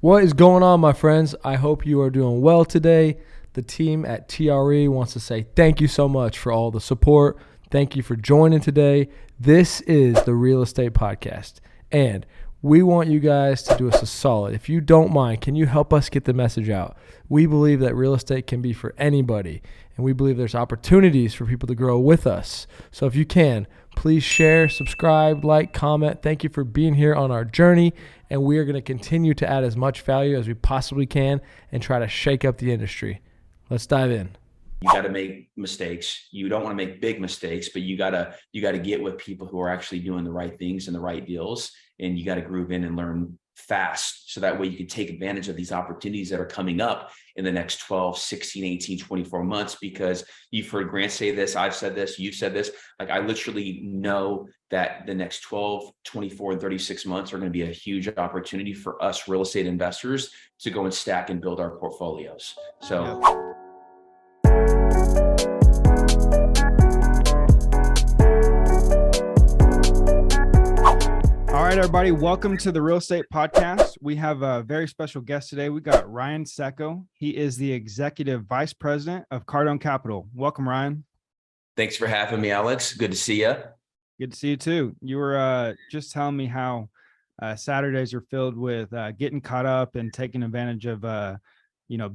What is going on, my friends? I hope you are doing well today. The team at TRE wants to say thank you so much for all the support. Thank you for joining today. This is the Real Estate Podcast, and we want you guys to do us a solid. If you don't mind, can you help us get the message out? We believe that real estate can be for anybody, and we believe there's opportunities for people to grow with us. So if you can, please share, subscribe, like, comment. Thank you for being here on our journey, and we are going to continue to add as much value as we possibly can and try to shake up the industry. Let's dive in. You got to make mistakes. You don't want to make big mistakes, but you got to get with people who are actually doing the right things and the right deals. And you got to groove in and learn fast. So that way you can take advantage of these opportunities that are coming up in the next 12, 16, 18, 24 months, because you've heard Grant say this, I've said this, you've said this. Like, I literally know that the next 12, 24, and 36 months are going to be a huge opportunity for us real estate investors to go and stack and build our portfolios. So yeah. All right, everybody, welcome to the Real Estate Podcast. We have a very special guest today. We got Ryan Tseko. He is the Executive Vice President of Cardone Capital. Welcome, Ryan. Thanks for having me, Alex. Good to see you. Good to see you too. You were just telling me how Saturdays are filled with getting caught up and taking advantage of,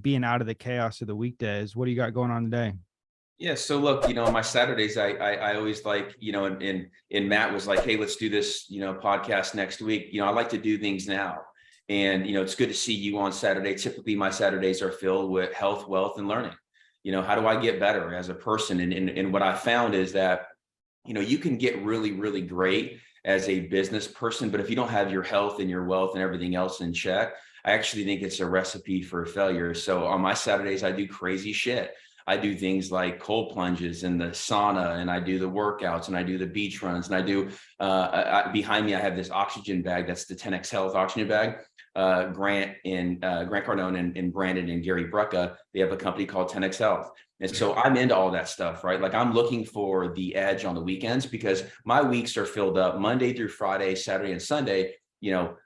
being out of the chaos of the weekdays. What do you got going on today? Yeah. So look, my Saturdays, I always like, and Matt was like, hey, let's do this, podcast next week. I like to do things now. And, it's good to see you on Saturday. Typically my Saturdays are filled with health, wealth, and learning. How do I get better as a person? And what I found is that, you can get really, really great as a business person, but if you don't have your health and your wealth and everything else in check, I actually think it's a recipe for failure. So on my Saturdays, I do crazy shit. I do things like cold plunges in the sauna, and I do the workouts, and I do the beach runs, and I do, behind me, I have this oxygen bag. That's the 10X Health oxygen bag. Grant Cardone and Brandon and Gary Brucka, they have a company called 10X Health. And so I'm into all that stuff, right? Like, I'm looking for the edge on the weekends because my weeks are filled up Monday through Friday, Saturday, and Sunday.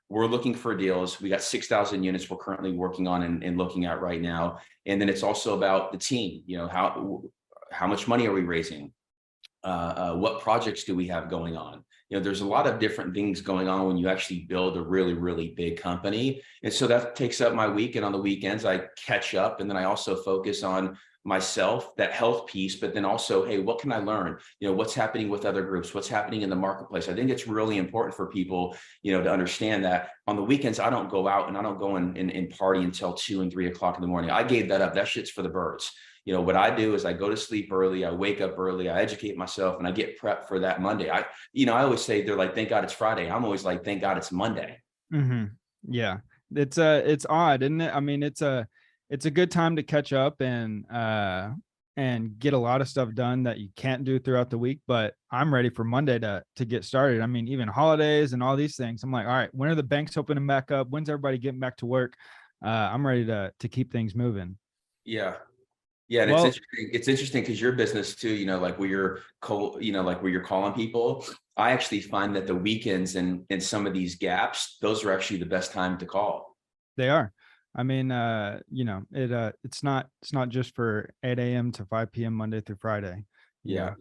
We're looking for deals. We got 6,000 units we're currently working on and looking at right now. And then it's also about the team. How much money are we raising? What projects do we have going on? There's a lot of different things going on when you actually build a really, really big company. And so that takes up my week. And on the weekends, I catch up. And then I also focus on myself, that health piece, but then also, hey, what can I learn? What's happening with other groups? What's happening in the marketplace? I think it's really important for people, to understand that on the weekends, I don't go out and I don't go and party until 2 and 3 o'clock in the morning. I gave that up. That shit's for the birds. What I do is I go to sleep early, I wake up early, I educate myself, and I get prepped for that Monday. I always say, they're like, thank God it's Friday. I'm always like, thank God it's Monday. Mm-hmm. Yeah. It's odd, isn't it? I mean, it's a good time to catch up and get a lot of stuff done that you can't do throughout the week. But I'm ready for Monday to get started. I mean, even holidays and all these things. I'm like, all right, when are the banks opening back up? When's everybody getting back to work? I'm ready to keep things moving. Yeah. Yeah. And well, it's interesting because your business too, like where you're where you're calling people, I actually find that the weekends and some of these gaps, those are actually the best time to call. They are. I mean, it's not just for 8 a.m. to 5 p.m. Monday through Friday. Yeah.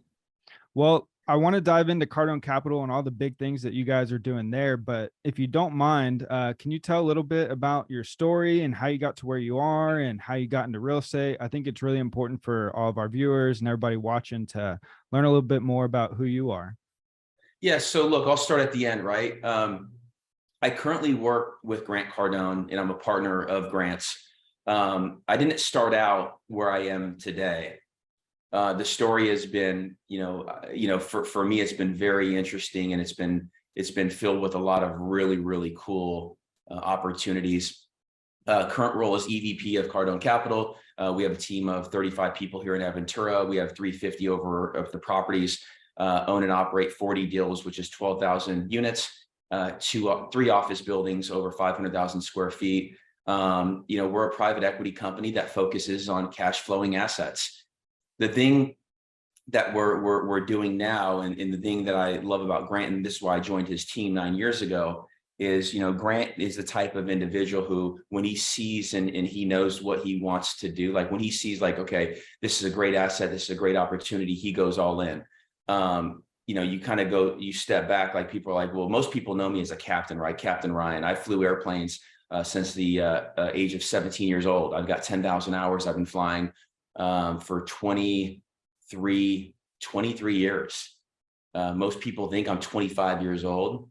Well, I want to dive into Cardone Capital and all the big things that you guys are doing there. But if you don't mind, can you tell a little bit about your story and how you got to where you are and how you got into real estate? I think it's really important for all of our viewers and everybody watching to learn a little bit more about who you are. Yeah. So look, I'll start at the end, right? I currently work with Grant Cardone, and I'm a partner of Grant's. I didn't start out where I am today. The story has been, for me, it's been very interesting, and it's been filled with a lot of really, really cool opportunities. Current role is EVP of Cardone Capital. We have a team of 35 people here in Aventura. We have 350 over of the properties, own and operate 40 deals, which is 12,000 units. 3 office buildings over 500,000 square feet. We're a private equity company that focuses on cash flowing assets. The thing that we're doing now, and the thing that I love about Grant, and this is why I joined his team 9 years ago, is, Grant is the type of individual who, when he sees and he knows what he wants to do, like when he sees like, okay, this is a great asset, this is a great opportunity, he goes all in. You kind of you step back, like people are like, well, most people know me as a captain, right? Captain Ryan. I flew airplanes since the age of 17 years old. I've got 10,000 hours. I've been flying for 23 years. Most people think I'm 25 years old.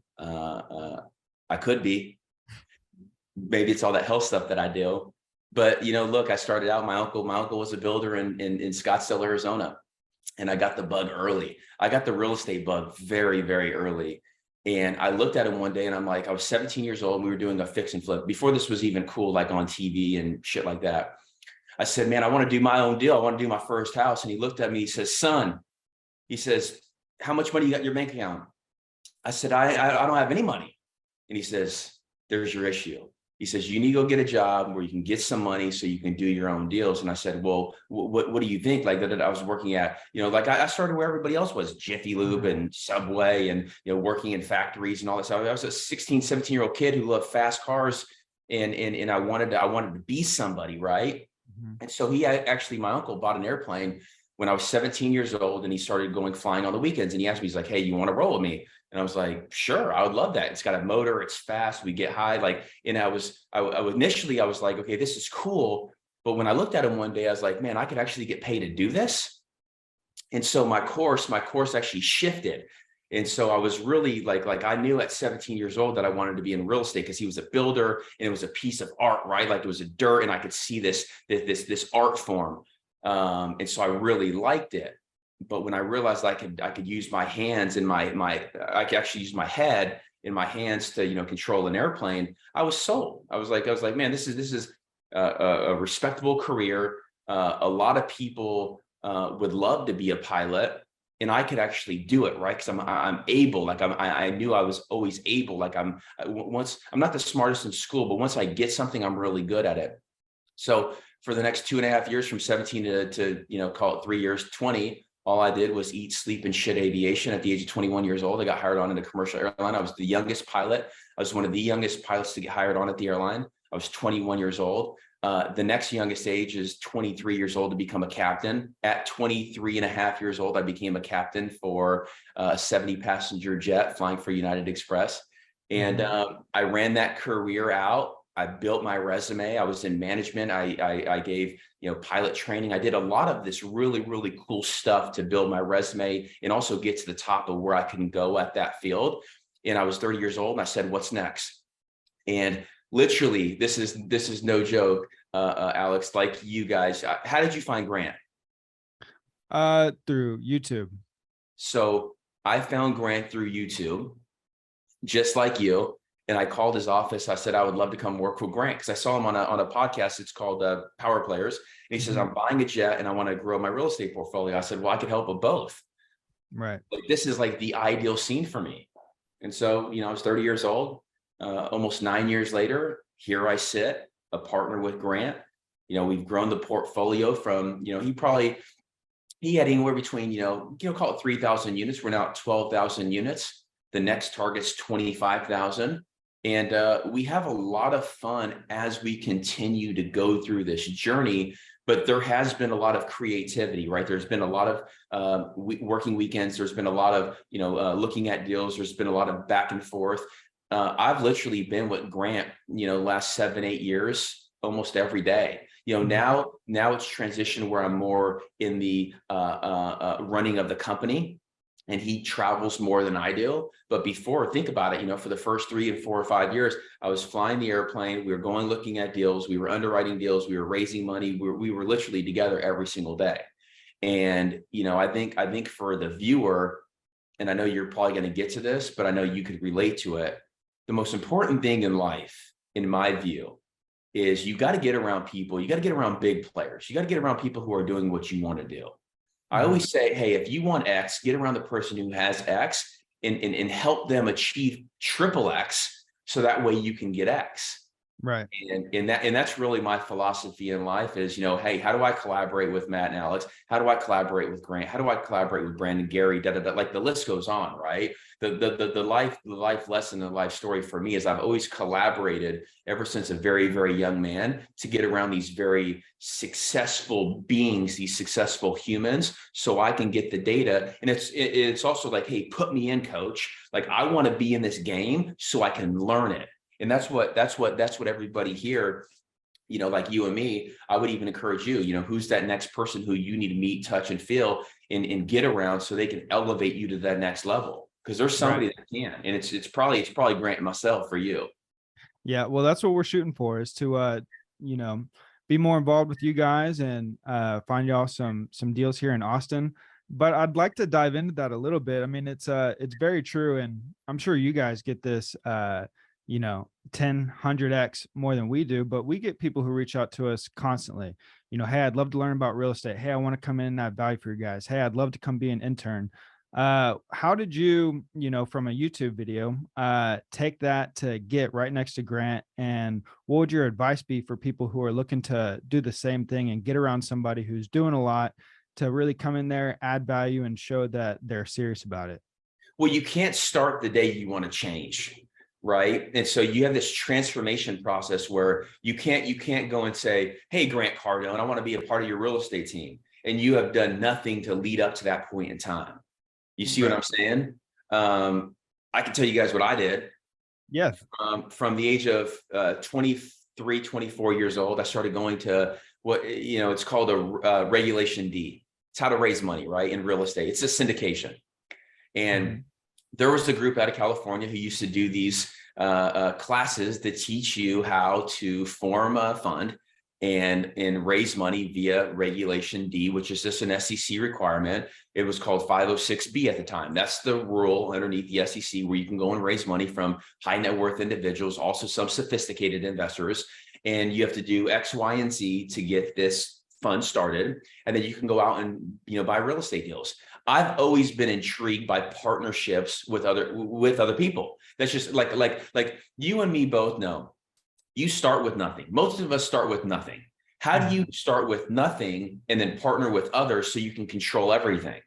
I could be. Maybe it's all that health stuff that I do. But, look, I started out, my uncle was a builder in Scottsdale, Arizona. And I got the bug early. I got the real estate bug very, very early. And I looked at him one day and I'm like, I was 17 years old. And we were doing a fix and flip before this was even cool, like on TV and shit like that. I said, man, I want to do my own deal. I want to do my first house. And he looked at me, he says, son, he says, how much money you got in your bank account? I said, I don't have any money. And he says, there's your issue. He says, you need to go get a job where you can get some money so you can do your own deals. And I said, well, what do you think? Like that I was working at, like I started where everybody else was, Jiffy Lube and Subway and, working in factories and all this. I was a 16, 17-year-old kid who loved fast cars and I wanted to be somebody, right? Mm-hmm. And so my uncle bought an airplane when I was 17 years old and he started flying on the weekends. And he asked me, he's like, hey, you want to roll with me? And I was like, sure, I would love that. It's got a motor, it's fast, we get high. And I initially was like, okay, this is cool. But when I looked at him one day, I was like, man, I could actually get paid to do this. And so my course actually shifted. And so I was really like I knew at 17 years old that I wanted to be in real estate because he was a builder and it was a piece of art, right? Like it was a dirt and I could see this art form. And so I really liked it. But when I realized I could use my hands and I could actually use my head and my hands to, control an airplane, I was sold. I was like, man, this is a respectable career. A lot of people would love to be a pilot and I could actually do it, right? Because I'm able, I knew I was always able. I'm not the smartest in school, but once I get something, I'm really good at it. So for the next 2.5 years, from 17 to call it 3 years, 20, all I did was eat, sleep, and shit aviation. At the age of 21 years old, I got hired on in a commercial airline. I was the youngest pilot. I was one of the youngest pilots to get hired on at the airline. I was 21 years old. The next youngest age is 23 years old to become a captain. At 23 and a half years old, I became a captain for a 70 passenger jet flying for United Express. And I ran that career out. I built my resume. I was in management. I gave, pilot training. I did a lot of this really, really cool stuff to build my resume and also get to the top of where I can go at that field. And I was 30 years old and I said, what's next? And literally, this is no joke, Alex, like you guys, how did you find Grant? Through YouTube. So I found Grant through YouTube, just like you. And I called his office. I said, I would love to come work with Grant because I saw him on a podcast. It's called Power Players. And he says, I'm buying a jet and I want to grow my real estate portfolio. I said, well, I could help with both. Right. This is like the ideal scene for me. And so, I was 30 years old, almost 9 years later, here I sit, a partner with Grant. We've grown the portfolio from, he had anywhere between, call it 3,000 units. We're now at 12,000 units. The next target's 25,000. And we have a lot of fun as we continue to go through this journey, but there has been a lot of creativity, right? There's been a lot of working weekends. There's been a lot of, looking at deals. There's been a lot of back and forth. I've literally been with Grant, last 7-8 years, almost every day. Now it's transitioned where I'm more in the running of the company. And he travels more than I do. But before, think about it, for the first 3 and 4 or 5 years, I was flying the airplane. We were going, looking at deals. We were underwriting deals. We were raising money. We were literally together every single day. And, I think for the viewer, and I know you're probably going to get to this, but I know you could relate to it. The most important thing in life, in my view, is you got to get around people. You got to get around big players. You got to get around people who are doing what you want to do. I always say, hey, if you want X, get around the person who has X and help them achieve triple X so that way you can get X. Right. And that's really my philosophy in life is, hey, how do I collaborate with Matt and Alex? How do I collaborate with Grant? How do I collaborate with Brandon, Gary, like the list goes on, right? The life lesson, the life story for me is I've always collaborated ever since a very, very young man to get around these very successful beings, these successful humans, so I can get the data. And it's also like, hey, put me in, coach. Like, I want to be in this game so I can learn it. And that's what everybody here, like you and me, I would even encourage you, who's that next person who you need to meet, touch, and feel and get around so they can elevate you to that next level. Because there's somebody that can. And it's probably Grant and myself for you. Yeah. Well, that's what we're shooting for, is to, be more involved with you guys and find y'all some deals here in Austin. But I'd like to dive into that a little bit. I mean, it's very true. And I'm sure you guys get this, 10, 100x more than we do, but we get people who reach out to us constantly. Hey, I'd love to learn about real estate. Hey, I want to come in and add value for you guys. Hey, I'd love to come be an intern. How did you, from a YouTube video, take that to get right next to Grant? And what would your advice be for people who are looking to do the same thing and get around somebody who's doing a lot to really come in there, add value, and show that they're serious about it? Well, you can't start the day you want to change. Right. And so you have this transformation process where you can't go and say, hey, Grant Cardone, I want to be a part of your real estate team. And you have done nothing to lead up to that point in time. You see what I'm saying? I can tell you guys what I did. Yes. From the age of 23, 24 years old, I started going to what, it's called a Regulation D. It's how to raise money, right? In real estate. It's a syndication. And there was a group out of California who used to do these classes that teach you how to form a fund and raise money via Regulation D, which is just an SEC requirement. It was called 506B at the time. That's the rule underneath the SEC where you can go and raise money from high net worth individuals, also some sophisticated investors. And you have to do X, Y, and Z to get this fund started. And then you can go out and, buy real estate deals. I've always been intrigued by partnerships with other people. That's just like you and me both know. You start with nothing. Most of us start with nothing. How do you start with nothing and then partner with others so you can control everything?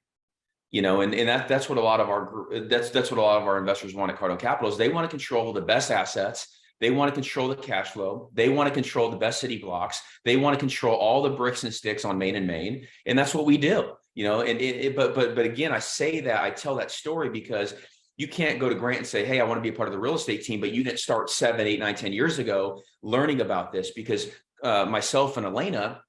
And that's what a lot of our investors want at Cardone Capital is they want to control the best assets. They want to control the cash flow. They want to control the best city blocks. They want to control all the bricks and sticks on Main and Main. And that's what we do, but again, I tell that story because you can't go to Grant and say, hey, I want to be a part of the real estate team, but you didn't start 7, 8, 9, 10 years ago learning about this because myself and Elena,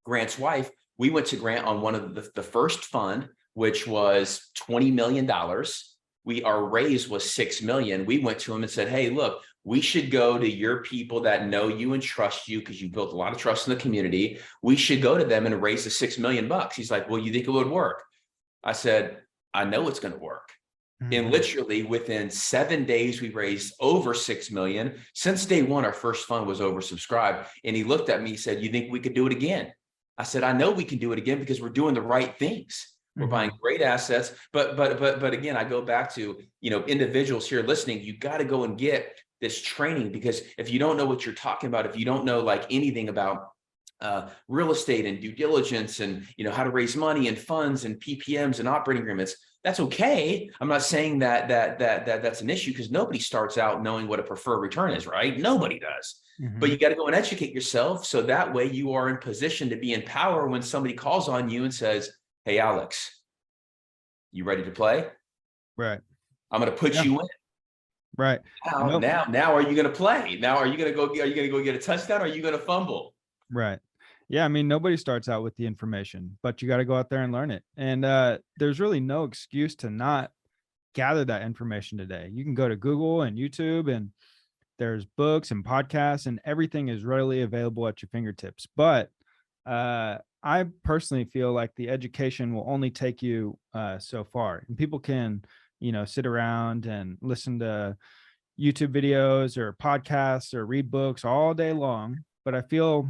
Grant's wife, we went to Grant on one of the first fund, which was $20 million. Our raise was $6 million. We went to him and said, hey, look, we should go to your people that know you and trust you because you built a lot of trust in the community. We should go to them and raise the $6 million. He's like, well, you think it would work? I said, I know it's going to work. And literally within 7 days, we raised over $6 million. Since day one, our first fund was oversubscribed. And he looked at me, he said, you think we could do it again? I said, I know we can do it again because we're doing the right things. We're buying great assets. But again, I go back to, individuals here listening, you got to go and get this training, because if you don't know what you're talking about, if you don't know anything about real estate and due diligence and, how to raise money and funds and PPMs and operating agreements, that's okay. I'm not saying that's an issue because nobody starts out knowing what a preferred return is, right? Nobody does. But you got to go and educate yourself. So that way you are in position to be in power when somebody calls on you and says, hey, Alex, you ready to play? Right. I'm going to put you in. Right. Now, are you going to play? Now, are you going to go get a touchdown? Or are you going to fumble? Right. Yeah. I mean, nobody starts out with the information, but you got to go out there and learn it. And there's really no excuse to not gather that information today. You can go to Google and YouTube, and there's books and podcasts, and everything is readily available at your fingertips. But I personally feel like the education will only take you so far, and people can, sit around and listen to YouTube videos or podcasts or read books all day long. But I feel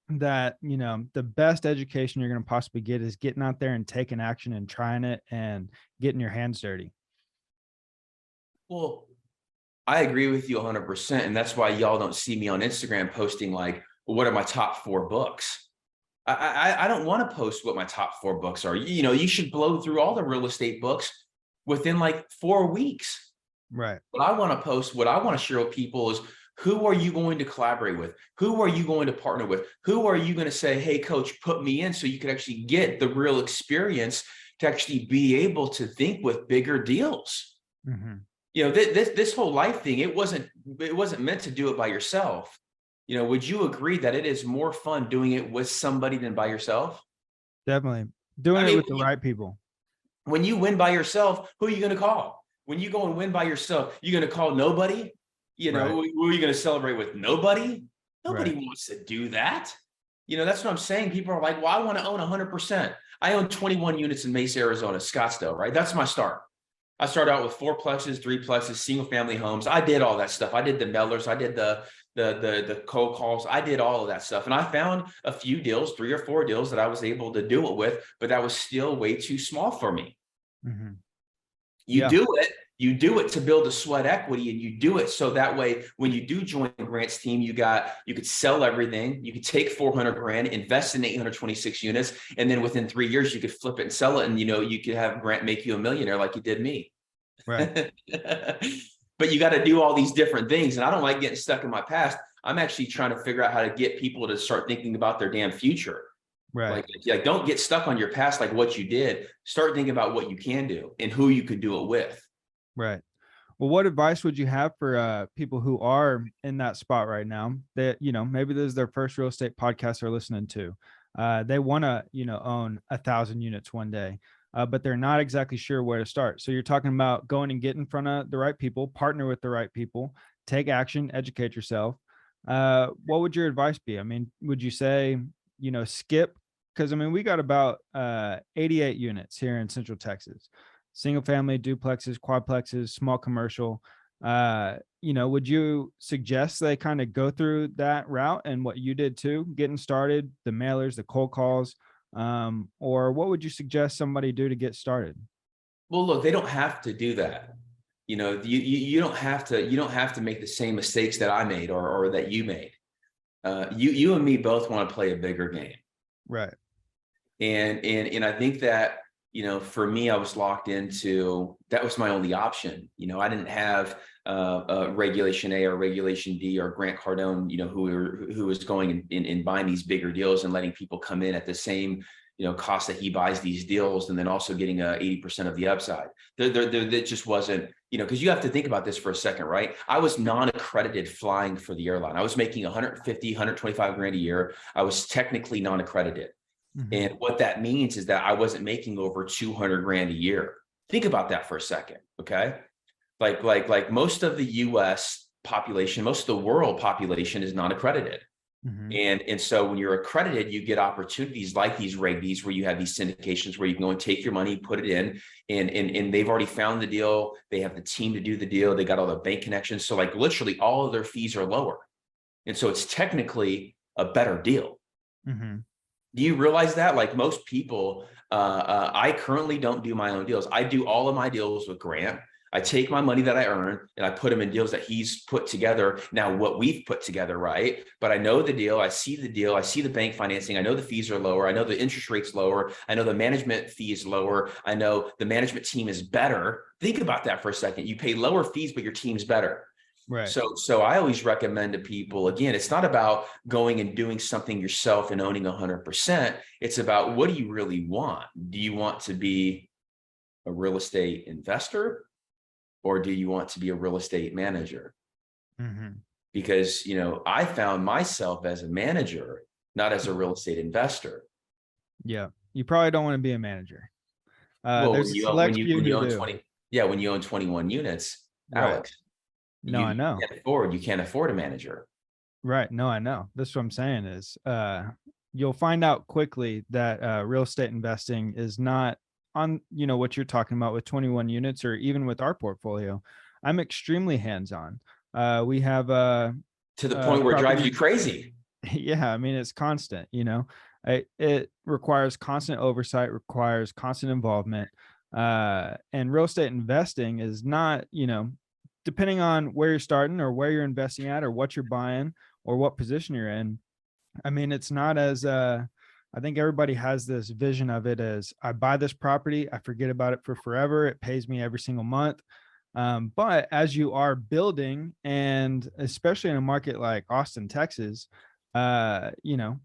that, the best education you're going to possibly get is getting out there and taking action and trying it and getting your hands dirty. Well, I agree with you 100%. And that's why y'all don't see me on Instagram posting like, well, what are my top 4 books? I don't want to post what my top 4 books are. You should blow through all the real estate books within like 4 weeks. Right. What I want to post, what I want to share with people is, who are you going to collaborate with? Who are you going to partner with? Who are you going to say, hey, coach, put me in, so you can actually get the real experience to actually be able to think with bigger deals. Mm-hmm. This whole life thing, it wasn't meant to do it by yourself. Would you agree that it is more fun doing it with somebody than by yourself? Definitely. Doing it with the right people. When you win by yourself, who are you going to call? When you go and win by yourself, you're going to call nobody? Right. Who are you going to celebrate with? Nobody? Nobody Right. wants to do that. That's what I'm saying. People are like, well, I want to own 100%. I own 21 units in Mesa, Arizona, Scottsdale, right? That's my start. I started out with 4-plexes, 3-plexes, single family homes. I did all that stuff. I did the mailers. I did the cold calls. I did all of that stuff. And I found a few deals, 3 or 4 deals that I was able to do it with, but that was still way too small for me. Mm-hmm. You do it to build a sweat equity, and you do it so that way, when you do join Grant's team, you could sell everything. You could take 400 grand, invest in 826 units. And then within 3 years, you could flip it and sell it. And, you could have Grant make you a millionaire like you did me. Right. But you got to do all these different things. And I don't like getting stuck in my past. I'm actually trying to figure out how to get people to start thinking about their damn future. Right. Like don't get stuck on your past, like what you did. Start thinking about what you can do and who you could do it with. Right. Well, what advice would you have for people who are in that spot right now that, maybe this is their first real estate podcast they're listening to? They want to, own 1,000 units one day, but they're not exactly sure where to start. So you're talking about going and get in front of the right people, partner with the right people, take action, educate yourself. What would your advice be? I mean, would you say, skip? Because we got about 88 units here in Central Texas. Single family, duplexes, quadplexes, small commercial. Would you suggest they kind of go through that route and what you did too, getting started, the mailers, the cold calls, or what would you suggest somebody do to get started? Well, look, they don't have to do that. You don't have to make the same mistakes that I made or that you made. You and me both want to play a bigger game. Right. And I think that, for me, I was locked into, that was my only option. I didn't have Regulation A or Regulation D or Grant Cardone, who was going and buying these bigger deals and letting people come in at the same, cost that he buys these deals, and then also getting 80% of the upside. That just wasn't, because you have to think about this for a second, right? I was non-accredited flying for the airline. I was making 150, 125 grand a year. I was technically non-accredited. Mm-hmm. And what that means is that I wasn't making over 200 grand a year. Think about that for a second. Okay. Like most of the US population, most of the world population is non-accredited. Mm-hmm. And so when you're accredited, you get opportunities like these Reg Ds, where you have these syndications where you can go and take your money, put it in, and they've already found the deal. They have the team to do the deal. They got all the bank connections. So like literally all of their fees are lower. And so it's technically a better deal. Mm-hmm. Do you realize that? Like most people, I currently don't do my own deals. I do all of my deals with Grant. I take my money that I earn and I put them in deals that he's put together. Now, what we've put together, right? But I know the deal. I see the deal. I see the bank financing. I know the fees are lower. I know the interest rate's lower. I know the management fee is lower. I know the management team is better. Think about that for a second. You pay lower fees, but your team's better. Right. So I always recommend to people, again, it's not about going and doing something yourself and owning 100%. It's about, what do you really want? Do you want to be a real estate investor, or do you want to be a real estate manager? Mm-hmm. Because, I found myself as a manager, not as a real estate investor. Yeah. You probably don't want to be a manager. Well, when you own 20, when you own 21 units, right. Alex. No, I know. You can't afford a manager. Right. No, I know. That's what I'm saying is you'll find out quickly that real estate investing is not on, what you're talking about with 21 units, or even with our portfolio. I'm extremely hands-on. We have to the point where it drives you crazy. Yeah. It's constant, it requires constant oversight, requires constant involvement. And real estate investing is not, depending on where you're starting or where you're investing at or what you're buying or what position you're in, I mean, it's not as, I think everybody has this vision of it as, I buy this property, I forget about it for forever. It pays me every single month. But as you are building, and especially in a market like Austin, Texas, you know,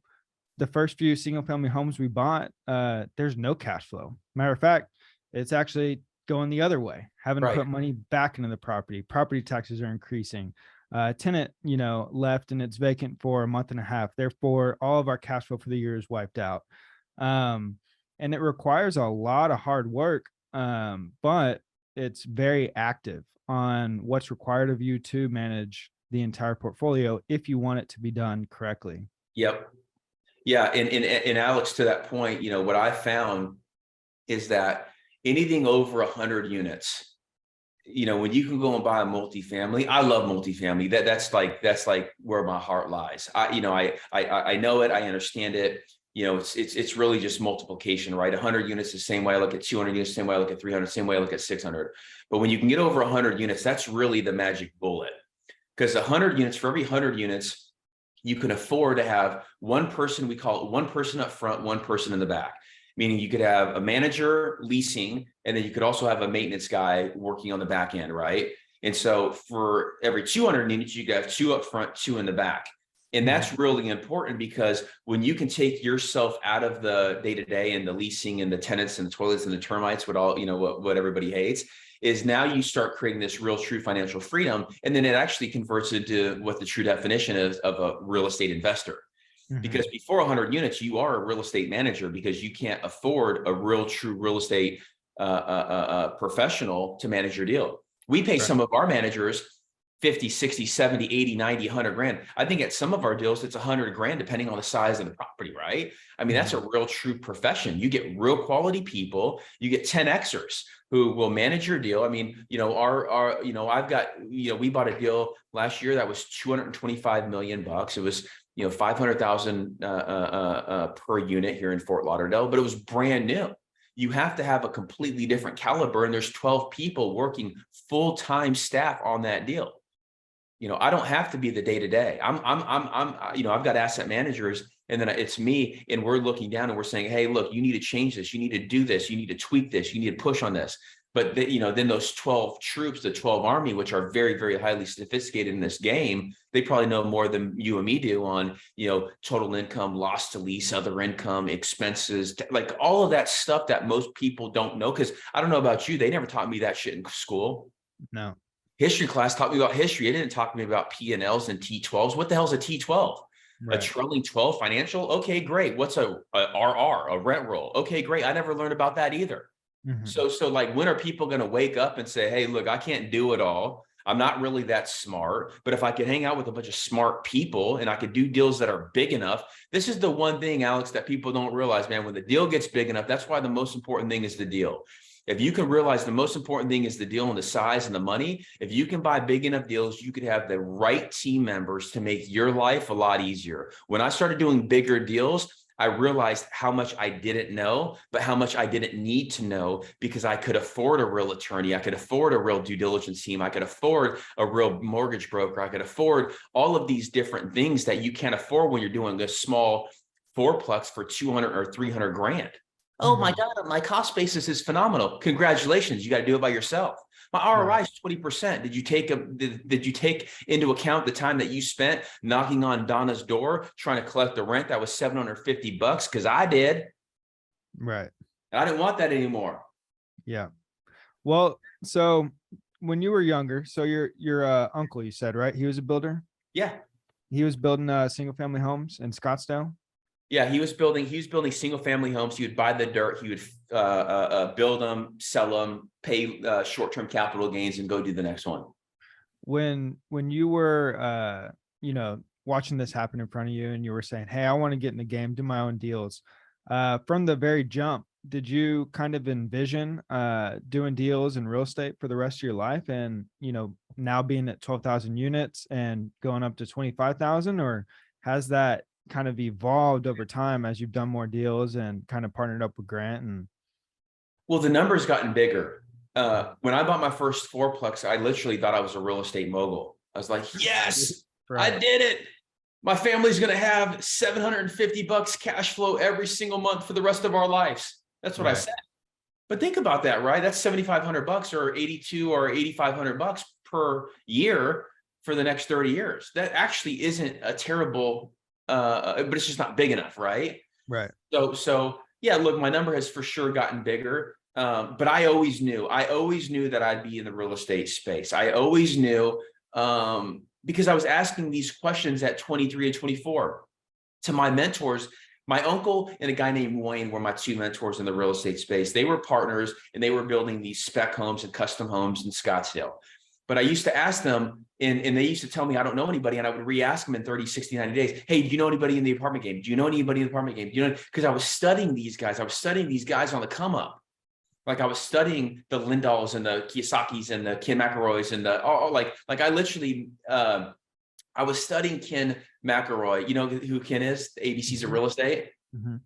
the first few single family homes we bought, there's no cash flow. Matter of fact, it's actually going the other way, having to Right. put money back into the property. Property taxes are increasing. Tenant, you know, left and it's vacant for a month and a half. Therefore, all of our cash flow for the year is wiped out. And it requires a lot of hard work, but it's very active on what's required of you to manage the entire portfolio if you want it to be done correctly. Yep. Yeah. And Alex, to that point, you know, what I found is that anything over 100 units, you know, when you can go and buy a multifamily, I love multifamily. That's like where my heart lies. I know it. I understand it. You know, it's really just multiplication, right? 100 units the same way I look at 200 units, same way I look at 300, same way I look at 600. But when you can get over 100 units, that's really the magic bullet. Because 100 units, for every 100 units, you can afford to have one person, we call it one person up front, one person in the back. Meaning you could have a manager leasing, and then you could also have a maintenance guy working on the back end, right? And so for every 200 units, you could have two up front, two in the back. And that's really important, because when you can take yourself out of the day-to-day and the leasing and the tenants and the toilets and the termites, what everybody hates, is now you start creating this real true financial freedom. And then it actually converts into what the true definition is of a real estate investor. Because before 100 units, you are a real estate manager, because you can't afford a real true real estate professional to manage your deal. We pay some of our managers 50, 60, 70, 80, 90, 100 grand. I think at some of our deals, it's 100 grand, depending on the size of the property, right? I mean, that's a real true profession. You get real quality people, you get 10Xers who will manage your deal. I mean, you know, I've got, you know, we bought a deal last year that was $225 million. It was, you know, 500,000 per unit here in Fort Lauderdale, but it was brand new. You have to have a completely different caliber, and there's 12 people working full-time staff on that deal. You know, I don't have to be the day-to-day. You know, I've got asset managers, and then it's me, and we're looking down and we're saying, hey, look, you need to change this. You need to do this. You need to tweak this. You need to push on this. But you know, then those 12 troops, the 12 Army, which are very, very highly sophisticated in this game, they probably know more than you and me do on, you know, total income, loss to lease, other income, expenses, like all of that stuff that most people don't know. Because I don't know about you, they never taught me that shit in school. No. History class taught me about history. It didn't talk to me about P&Ls and T12s. What the hell is a T12? Right. A trailing 12 financial? Okay, great. What's a RR, a rent roll? Okay, great. I never learned about that either. So like, when are people going to wake up and say, hey, look, I can't do it all. I'm not really that smart, but if I could hang out with a bunch of smart people and I could do deals that are big enough. This is the one thing, Alex, that people don't realize, man. When the deal gets big enough, that's why the most important thing is the deal. If you can realize the most important thing is the deal and the size and the money, if you can buy big enough deals, you could have the right team members to make your life a lot easier. When I started doing bigger deals, I realized how much I didn't know, but how much I didn't need to know, because I could afford a real attorney. I could afford a real due diligence team. I could afford a real mortgage broker. I could afford all of these different things that you can't afford when you're doing a small fourplex for 200 or 300 grand. Oh my God, my cost basis is phenomenal. Congratulations. You got to do it by yourself. My ROI is 20%. Did you take into account the time that you spent knocking on Donna's door trying to collect the rent that was $750? Because I did. Right. I didn't want that anymore. Yeah. Well, so when you were younger, so your uncle, you said, right? He was a builder? Yeah. He was building single family homes in Scottsdale? Yeah, he was building single family homes. He would buy the dirt, he would build them, sell them, pay short-term capital gains, and go do the next one. When you were you know, watching this happen in front of you, and you were saying, hey, I want to get in the game, do my own deals, from the very jump, did you kind of envision doing deals in real estate for the rest of your life, and, you know, now being at 12,000 units and going up to 25,000, or has that kind of evolved over time as you've done more deals and kind of partnered up with Grant? And well, the number's gotten bigger. when I bought my first fourplex, I literally thought I was a real estate mogul. I was like, yes, I did it. My family's going to have $750 cash flow every single month for the rest of our lives. That's what I said. But think about that, right? That's $7,500 or 82 or $8,500 per year for the next 30 years. That actually isn't a terrible, but it's just not big enough, right? Right. So yeah, look, my number has for sure gotten bigger. But I always knew that I'd be in the real estate space. I always knew, because I was asking these questions at 23 and 24 to my mentors. My uncle and a guy named Wayne were my two mentors in the real estate space. They were partners and they were building these spec homes and custom homes in Scottsdale. But I used to ask them, and they used to tell me I don't know anybody, and I would re-ask them in 30, 60, 90 days. Hey, do you know anybody in the apartment game? Do you know anybody in the apartment game? Do you know? Because I was studying these guys. I was studying these guys on the come up. Like I was studying the Lindahls and the Kiyosakis and the Ken McElroys and like I literally, I was studying Ken McElroy. You know who Ken is? The ABCs of real estate. Mm-hmm.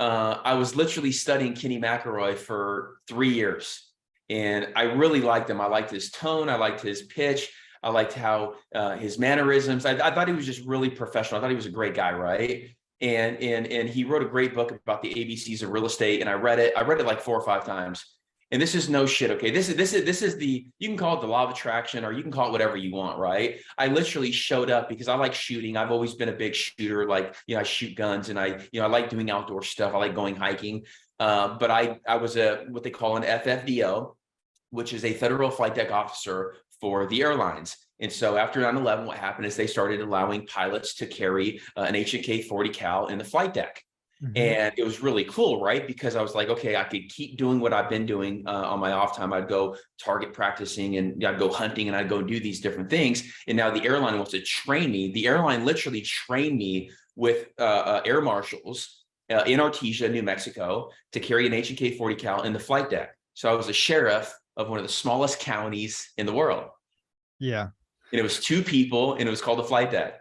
I was literally studying Kenny McElroy for 3 years, and I really liked him. I liked his tone. I liked his pitch. I liked how his mannerisms. I thought he was just really professional. I thought he was a great guy, right? And he wrote a great book about the ABCs of real estate, and I read it like 4 or 5 times. And this is no shit. Okay. This is the, you can call it the law of attraction, or you can call it whatever you want. Right. I literally showed up because I like shooting. I've always been a big shooter. Like, I shoot guns, and I like doing outdoor stuff. I like going hiking. But I was what they call an FFDO, which is a federal flight deck officer for the airlines. And so after 9/11, what happened is they started allowing pilots to carry an H&K 40 cal in the flight deck. Mm-hmm. And it was really cool, right? Because I was like, okay, I could keep doing what I've been doing on my off time. I'd go target practicing, and I'd go hunting, and I'd go do these different things. And now the airline wants to train me. The airline literally trained me with air marshals in Artesia, New Mexico, to carry an H&K 40 cal in the flight deck. So I was a sheriff of one of the smallest counties in the world. Yeah. And it was 2 people, and it was called the flight deck.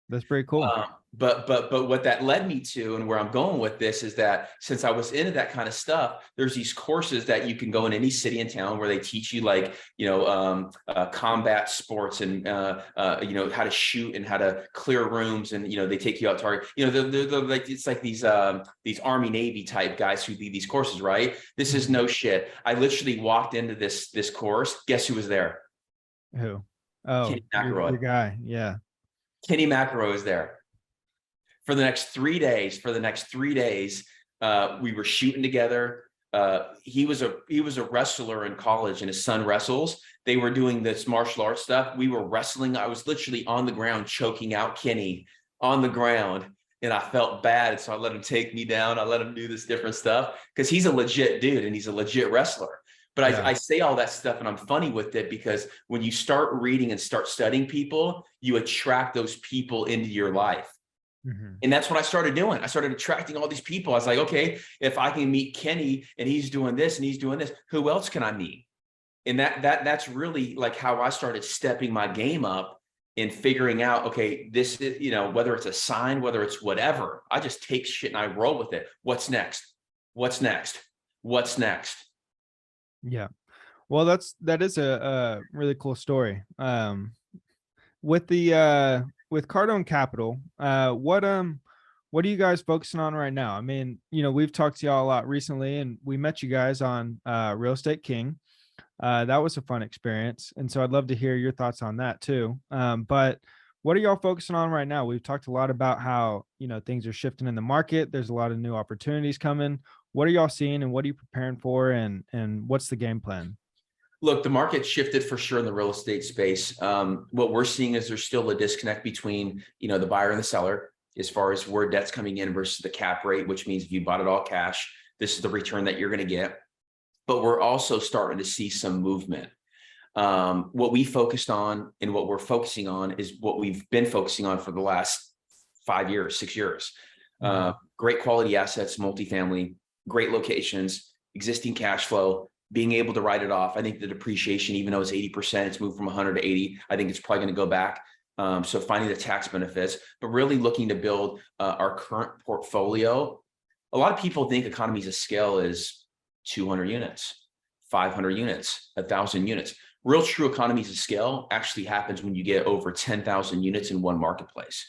That's pretty cool. But what that led me to, and where I'm going with this, is that since I was into that kind of stuff, there's these courses that you can go in any city and town where they teach you combat sports and how to shoot and how to clear rooms, and they take you out target. They're like, it's like these Army Navy type guys who lead these courses, right? This is no shit. I literally walked into this course. Guess who was there? Who? Oh, Kenny McElroy. Your guy. Yeah. Kenny McElroy was there. For the next 3 days, we were shooting together. He was a wrestler in college, and his son wrestles. They were doing this martial arts stuff. We were wrestling. I was literally on the ground choking out Kenny on the ground, and I felt bad. So I let him take me down. I let him do this different stuff because he's a legit dude and he's a legit wrestler. But yeah. I say all that stuff, and I'm funny with it because when you start reading and start studying people, you attract those people into your life. Mm-hmm. And that's what I started doing. I started attracting all these people. I was like, okay, if I can meet Kenny and he's doing this and he's doing this, who else can I meet? And that's really like how I started stepping my game up and figuring out, okay, this is, whether it's a sign, whether it's whatever, I just take shit and I roll with it. What's next? What's next? What's next? Yeah. Well, that is a really cool story. With Cardone Capital, what are you guys focusing on right now? I mean, we've talked to y'all a lot recently, and we met you guys on Real Estate King. That was a fun experience. And so I'd love to hear your thoughts on that too. But what are y'all focusing on right now? We've talked a lot about how, things are shifting in the market. There's a lot of new opportunities coming. What are y'all seeing, and what are you preparing for, and what's the game plan? Look, the market shifted for sure in the real estate space. What we're seeing is there's still a disconnect between, the buyer and the seller as far as where debt's coming in versus the cap rate, which means if you bought it all cash, this is the return that you're going to get. But we're also starting to see some movement. What we focused on and what we're focusing on is what we've been focusing on for the last 5 years, 6 years. Great quality assets, multifamily, great locations, existing cash flow, being able to write it off. I think the depreciation, even though it's 80%, it's moved from 100 to 80. I think it's probably going to go back. So finding the tax benefits, but really looking to build our current portfolio. A lot of people think economies of scale is 200 units, 500 units, 1,000 units. Real true economies of scale actually happens when you get over 10,000 units in one marketplace.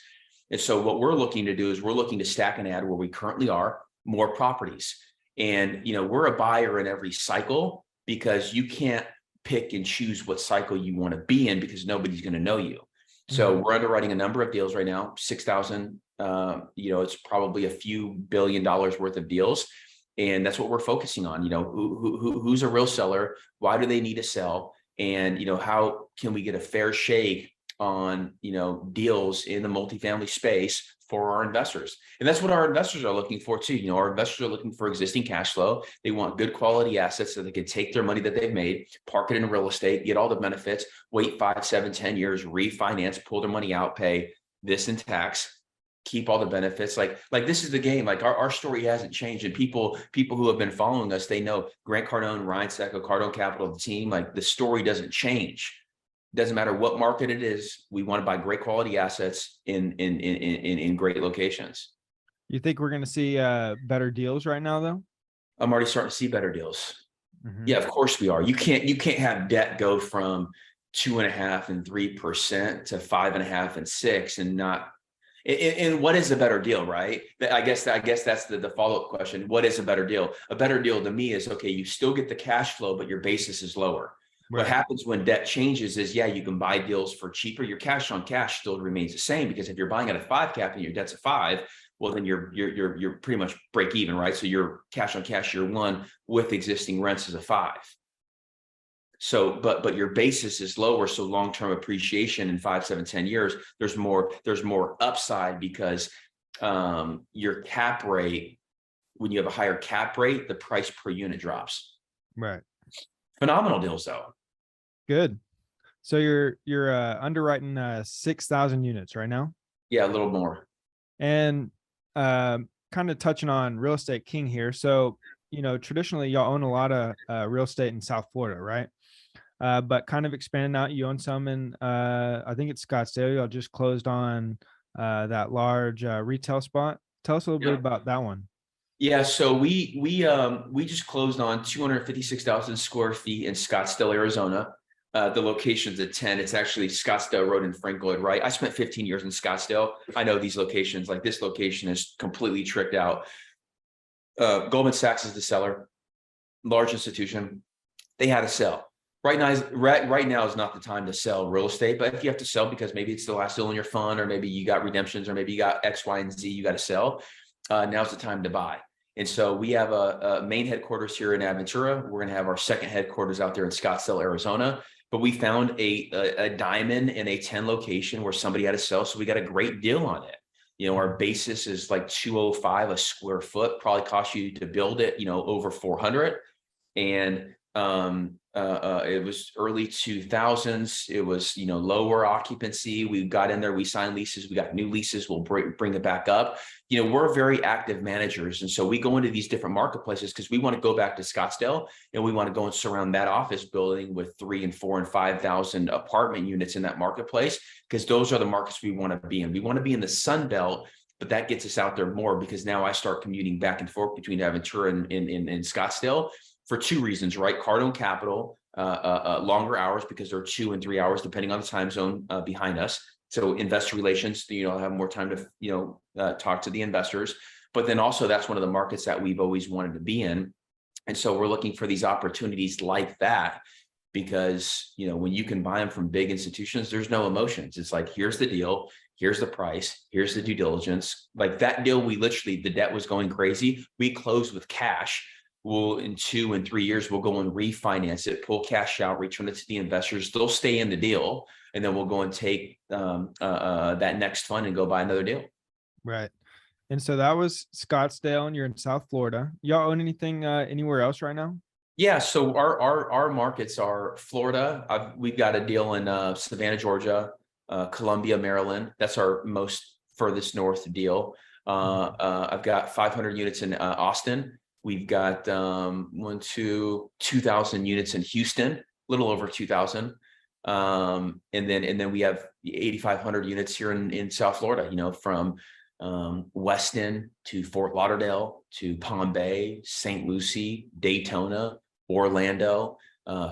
And so what we're looking to do is we're looking to stack and add where we currently are more properties. And, we're a buyer in every cycle because you can't pick and choose what cycle you want to be in because nobody's going to know you. So we're underwriting a number of deals right now, 6,000, it's probably a few $1 billion worth of deals. And that's what we're focusing on. Who's a real seller? Why do they need to sell? And, how can we get a fair shake on, deals in the multifamily space for our investors? And that's what our investors are looking for too. Our investors are looking for existing cash flow. They want good quality assets so they can take their money that they've made, park it in real estate, get all the benefits, wait 5, 7, 10 years, refinance, pull their money out, pay this in tax, keep all the benefits. Like this is the game. Like our story hasn't changed. And people who have been following us, they know Grant Cardone, Ryan Tseko, Cardone Capital, the team, like the story doesn't change. Doesn't matter what market it is. We want to buy great quality assets in great locations. You think we're going to see better deals right now, though? I'm already starting to see better deals. Yeah, of course we are. You can't have debt go from 2.5% and 3% to 5.5% and 6% and not. And what is a better deal, right? I guess that's the follow-up question. What is a better deal? A better deal to me is, okay, you still get the cash flow, but your basis is lower. Right. What happens when debt changes is, you can buy deals for cheaper. Your cash on cash still remains the same, because if you're buying at a 5 cap and your debt's a 5, well, then you're pretty much break even, right? So your cash on cash year one with existing rents is a 5. So, but your basis is lower. So long-term appreciation in 5, 7, 10 years, there's more upside because your cap rate, when you have a higher cap rate, the price per unit drops. Right. Phenomenal deals though. Good. So you're underwriting 6,000 units right now? Yeah, a little more. And kind of touching on Real Estate King here. So, traditionally y'all own a lot of real estate in South Florida, right? But kind of expanding out, you own some in I think it's Scottsdale. Y'all just closed on that large retail spot. Tell us a little bit about that one. Yeah, so we just closed on 256,000 square feet in Scottsdale, Arizona. The location's at 10. It's actually Scottsdale Road in Franklin, right? I spent 15 years in Scottsdale. I know these locations. Like this location is completely tricked out. Goldman Sachs is the seller, large institution. They had to sell. Right now is not the time to sell real estate, but if you have to sell because maybe it's the last deal in your fund, or maybe you got redemptions, or maybe you got X, Y, and Z, you got to sell. Now's the time to buy. And so we have a main headquarters here in Aventura. We're going to have our second headquarters out there in Scottsdale, Arizona. But we found a diamond in a 10 location where somebody had to sell. So we got a great deal on it. Our basis is like $205 a square foot, probably cost you to build it, over $400. And it was early 2000s. It was, lower occupancy. We got in there, we signed leases, we got new leases. We'll bring it back up. We're very active managers. And so we go into these different marketplaces because we want to go back to Scottsdale and we want to go and surround that office building with 3 and 4 and 5,000 apartment units in that marketplace, because those are the markets we want to be in. We want to be in the Sun Belt, but that gets us out there more because now I start commuting back and forth between Aventura and Scottsdale. For 2 reasons, right? Cardone Capital, longer hours because they're 2 and 3 hours depending on the time zone behind us. So investor relations, have more time to talk to the investors. But then also that's one of the markets that we've always wanted to be in, and so we're looking for these opportunities like that because when you can buy them from big institutions, there's no emotions. It's like, here's the deal, here's the price, here's the due diligence. Like that deal, the debt was going crazy. We closed with cash. We'll in 2 and 3 years, we'll go and refinance it, pull cash out, return it to the investors. They'll stay in the deal. And then we'll go and take that next fund and go buy another deal. Right. And so that was Scottsdale and you're in South Florida. Y'all own anything anywhere else right now? Yeah. So our markets are Florida. We've got a deal in Savannah, Georgia, Columbia, Maryland. That's our most furthest north deal. I've got 500 units in Austin. We've got 2,000 units in Houston, a little over 2,000. And then we have 8,500 units here in South Florida, from Weston to Fort Lauderdale to Palm Bay, St. Lucie, Daytona, Orlando,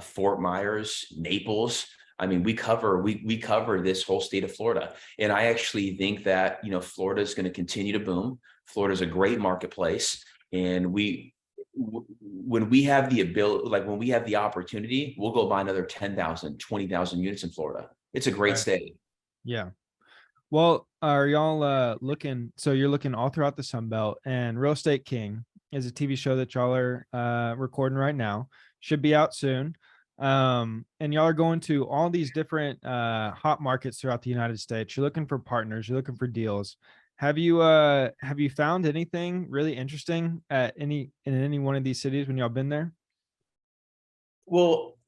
Fort Myers, Naples. I mean, we cover this whole state of Florida. And I actually think that, Florida is going to continue to boom. Florida is a great marketplace. And when we have the ability, like when we have the opportunity, we'll go buy another 10,000, 20,000 units in Florida. It's a great state. Yeah. Well, are y'all looking? So you're looking all throughout the Sun Belt, and Real Estate King is a TV show that y'all are recording right now. Should be out soon. And y'all are going to all these different hot markets throughout the United States. You're looking for partners. You're looking for deals. Have you found anything really interesting in any one of these cities when y'all been there? Well,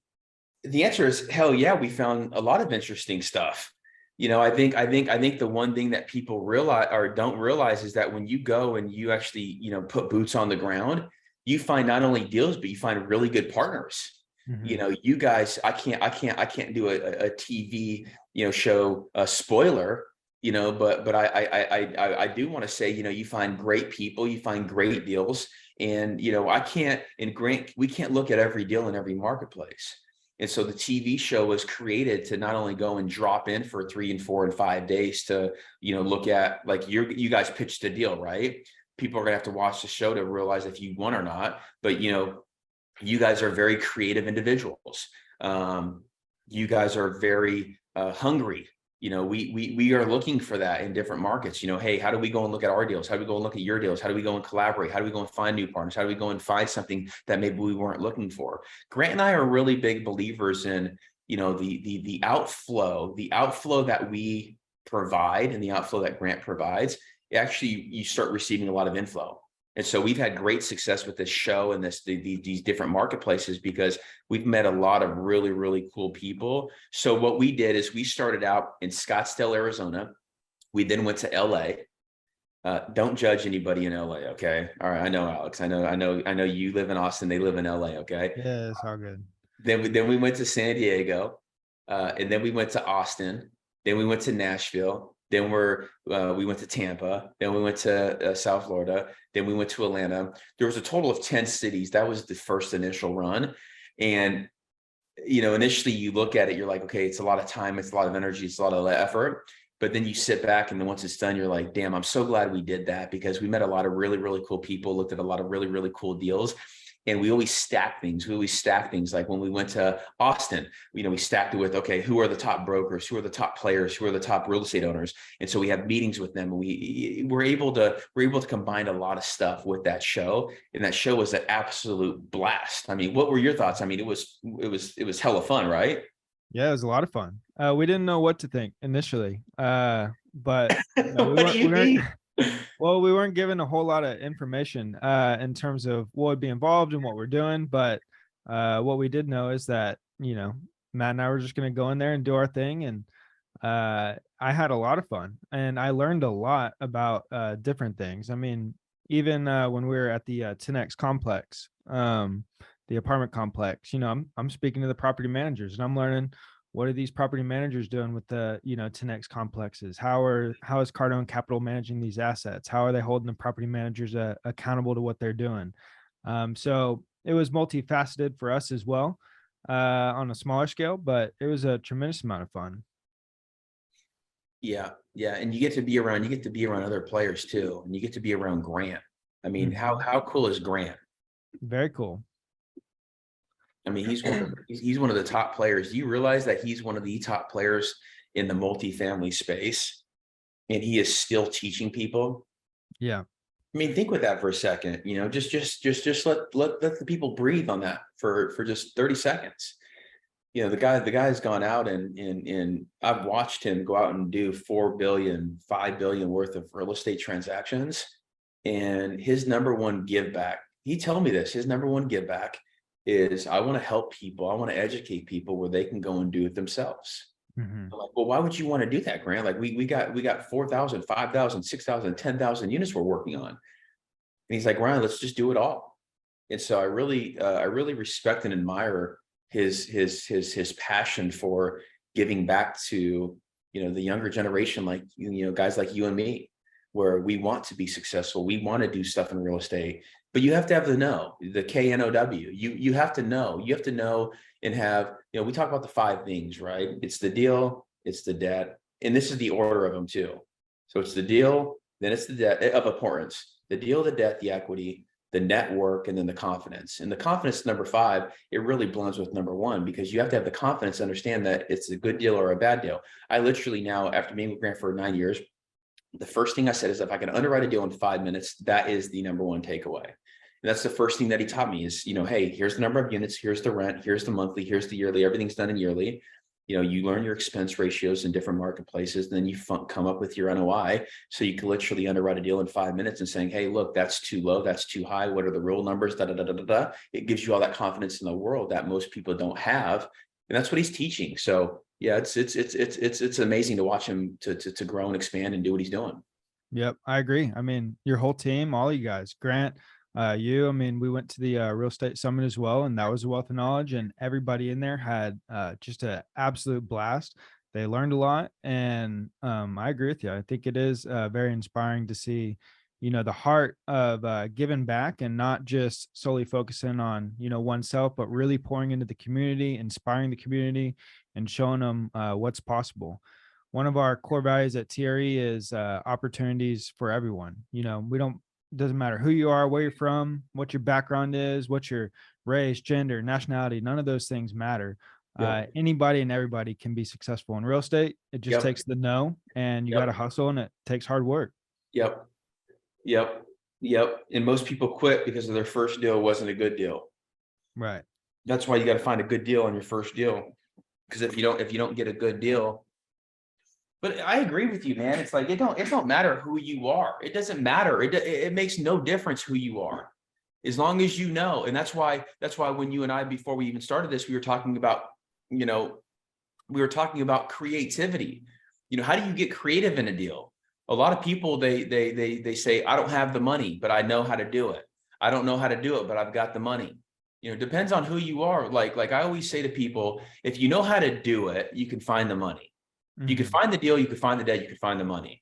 the answer is hell yeah. We found a lot of interesting stuff. I think the one thing that people realize or don't realize is that when you go and you actually, put boots on the ground, you find not only deals, but you find really good partners. Mhm. You guys, I can't do a TV, show a spoiler, but I do want to say, you find great people, you find great deals, and we can't look at every deal in every marketplace. And so the TV show was created to not only go and drop in for 3 and 4 and 5 days to, look at, like, you guys pitched a deal, right? People are gonna have to watch the show to realize if you won or not. But you guys are very creative individuals. You guys are very hungry. We are looking for that in different markets. Hey, how do we go and look at our deals? How do we go and look at your deals? How do we go and collaborate? How do we go and find new partners? How do we go and find something that maybe we weren't looking for? Grant and I are really big believers in, the outflow that we provide and the outflow that Grant provides. Actually, you start receiving a lot of inflow. And so we've had great success with this show and these different marketplaces because we've met a lot of really, really cool people. So what we did is we started out in Scottsdale, Arizona. We then went to LA. Don't judge anybody in LA, okay? All right, I know, Alex. I know you live in Austin. They live in LA, okay? Yeah, it's all good. Then we went to San Diego, and then we went to Austin. Then we went to Nashville. Then we went to Tampa. Then we went to South Florida. Then we went to Atlanta. There was a total of 10 cities. That was the first initial run. And, initially you look at it, you're like, okay, it's a lot of time. It's a lot of energy. It's a lot of effort. But then you sit back and then once it's done, you're like, damn, I'm so glad we did that because we met a lot of really, really cool people, looked at a lot of really, really cool deals. And we always stack things. Like when we went to Austin, we stacked it with, okay, who are the top brokers? Who are the top players? Who are the top real estate owners? And so we have meetings with them. And we're able to combine a lot of stuff with that show. And that show was an absolute blast. I mean, what were your thoughts? I mean, it was hella fun, right? Yeah, it was a lot of fun. We didn't know what to think initially, but What do you mean? we weren't given a whole lot of information in terms of what would be involved and what we're doing. But what we did know is that, Matt and I were just going to go in there and do our thing. And I had a lot of fun and I learned a lot about different things. I mean, even when we were at the 10X complex, the apartment complex, I'm speaking to the property managers and I'm learning, what are these property managers doing with the, 10X complexes? How is Cardone Capital managing these assets? How are they holding the property managers accountable to what they're doing? So it was multifaceted for us as well on a smaller scale, but it was a tremendous amount of fun. Yeah. And you get to be around other players too. And you get to be around Grant. I mean, how cool is Grant? Very cool. I mean, he's one of the top players. Do you realize that he's one of the top players in the multifamily space, and he is still teaching people? Yeah. I mean, think with that for a second. Just let the people breathe on that for just 30 seconds. The guy's gone out and I've watched him go out and do 4 billion, 5 billion worth of real estate transactions, and his number one give back. He told me this. His number one give back is, I want to help people. I want to educate people where they can go and do it themselves. I'm like, well, why would you want to do that, Grant? Like we got 4,000, 5,000, 6,000, 10,000 units we're working on. And he's like, Ryan, let's just do it all. And so I really respect and admire his passion for giving back to, the younger generation, like, guys like you and me. where we want to be successful. We want to do stuff in real estate, but you have to have the know, the KNOW. You have to know. You have to know and have, we talk about the 5 things, right? It's the deal, it's the debt, and this is the order of them too. So it's the deal, then it's the debt of importance, the deal, the debt, the equity, the network, and then the confidence. And the confidence, number 5, it really blends with number 1, because you have to have the confidence to understand that it's a good deal or a bad deal. I literally now, after being with Grant for 9 years, the first thing I said is, if I can underwrite a deal in 5 minutes, that is the number 1 takeaway. And that's the first thing that he taught me is, hey, here's the number of units, here's the rent, here's the monthly, here's the yearly, everything's done in yearly. You learn your expense ratios in different marketplaces, then you come up with your NOI. So you can literally underwrite a deal in 5 minutes and saying, hey, look, that's too low, that's too high. What are the real numbers? Da, da, da, da, da, da. It gives you all that confidence in the world that most people don't have. And that's what he's teaching. So yeah, it's amazing to watch him to grow and expand and do what he's doing. Yep, I agree. I mean, your whole team, all you guys, Grant, I mean, we went to the real estate summit as well, and that was a wealth of knowledge, and everybody in there had just an absolute blast. They learned a lot, and I agree with you. I think it is very inspiring to see, the heart of giving back and not just solely focusing on, oneself, but really pouring into the community, inspiring the community, and showing them what's possible. One of our core values at TRE is opportunities for everyone. Doesn't matter who you are, where you're from, what your background is, what your race, gender, nationality, none of those things matter. Yep. Anybody and everybody can be successful in real estate. It just takes the know, and you got to hustle, and it takes hard work. Yep. And most people quit because of their first deal wasn't a good deal. Right. That's why you got to find a good deal on your first deal. Because if you don't get a good deal. But I agree with you, man. It's like, it don't matter who you are. It doesn't matter. It makes no difference who you are, as long as you know. And that's why when you and I, before we even started this, we were talking about, creativity. How do you get creative in a deal? A lot of people, they say, I don't have the money, but I know how to do it. I don't know how to do it, but I've got the money. Depends on who you are. Like I always say to people, if you know how to do it, you can find the money. You can find the deal, you can find the debt, you can find the money.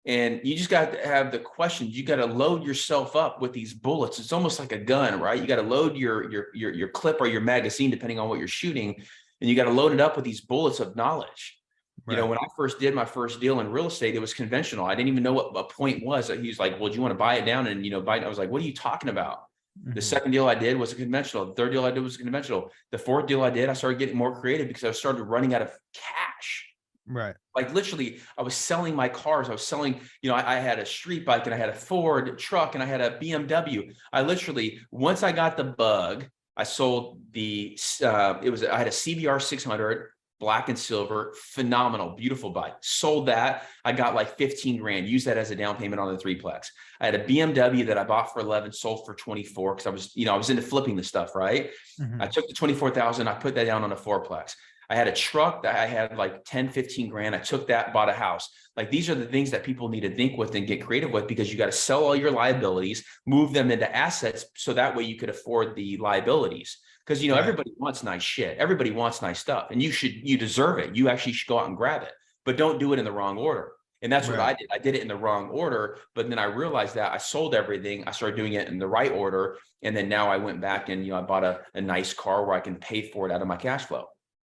And you just got to have the questions. You got to load yourself up with these bullets. It's almost like a gun, right? You got to load your clip or your magazine, depending on what you're shooting. And you got to load it up with these bullets of knowledge. Right. When I first did my first deal in real estate, it was conventional. I didn't even know what a point was. He was like, well, do you want to buy it down and, buy it? I was like, what are you talking about? The second deal I did was a conventional. The third deal I did was a conventional. The fourth deal I did, I started getting more creative because I started running out of cash. Right. Like literally, I was selling my cars. I was selling, I had a street bike and I had a Ford truck and I had a BMW. I literally, once I got the bug, I sold I had a CBR 600, black and silver, phenomenal, beautiful bike. Sold that. I got like 15 grand, used that as a down payment on the threeplex. I had a BMW that I bought for 11, sold for 24. Cause I was into flipping the stuff, right? I took the 24,000, I put that down on a fourplex. I had a truck that I had like 10, 15 grand. I took that, bought a house. Like these are the things that people need to think with and get creative with, because you got to sell all your liabilities, move them into assets. So that way you could afford the liabilities. Because, everybody wants nice shit. Everybody wants nice stuff, and you deserve it. You actually should go out and grab it, but don't do it in the wrong order. And that's what I did. I did it in the wrong order, but then I realized that I sold everything. I started doing it in the right order. And then now I went back and, I bought a nice car where I can pay for it out of my cash flow.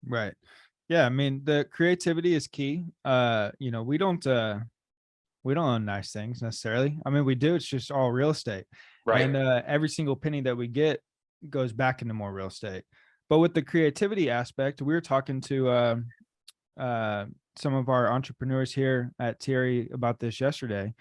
Right. Yeah. I mean, the creativity is key. We don't own nice things necessarily. I mean, we do, it's just all real estate. Right. And every single penny that we get goes back into more real estate. But with the creativity aspect, we were talking to some of our entrepreneurs here at TRE about this yesterday.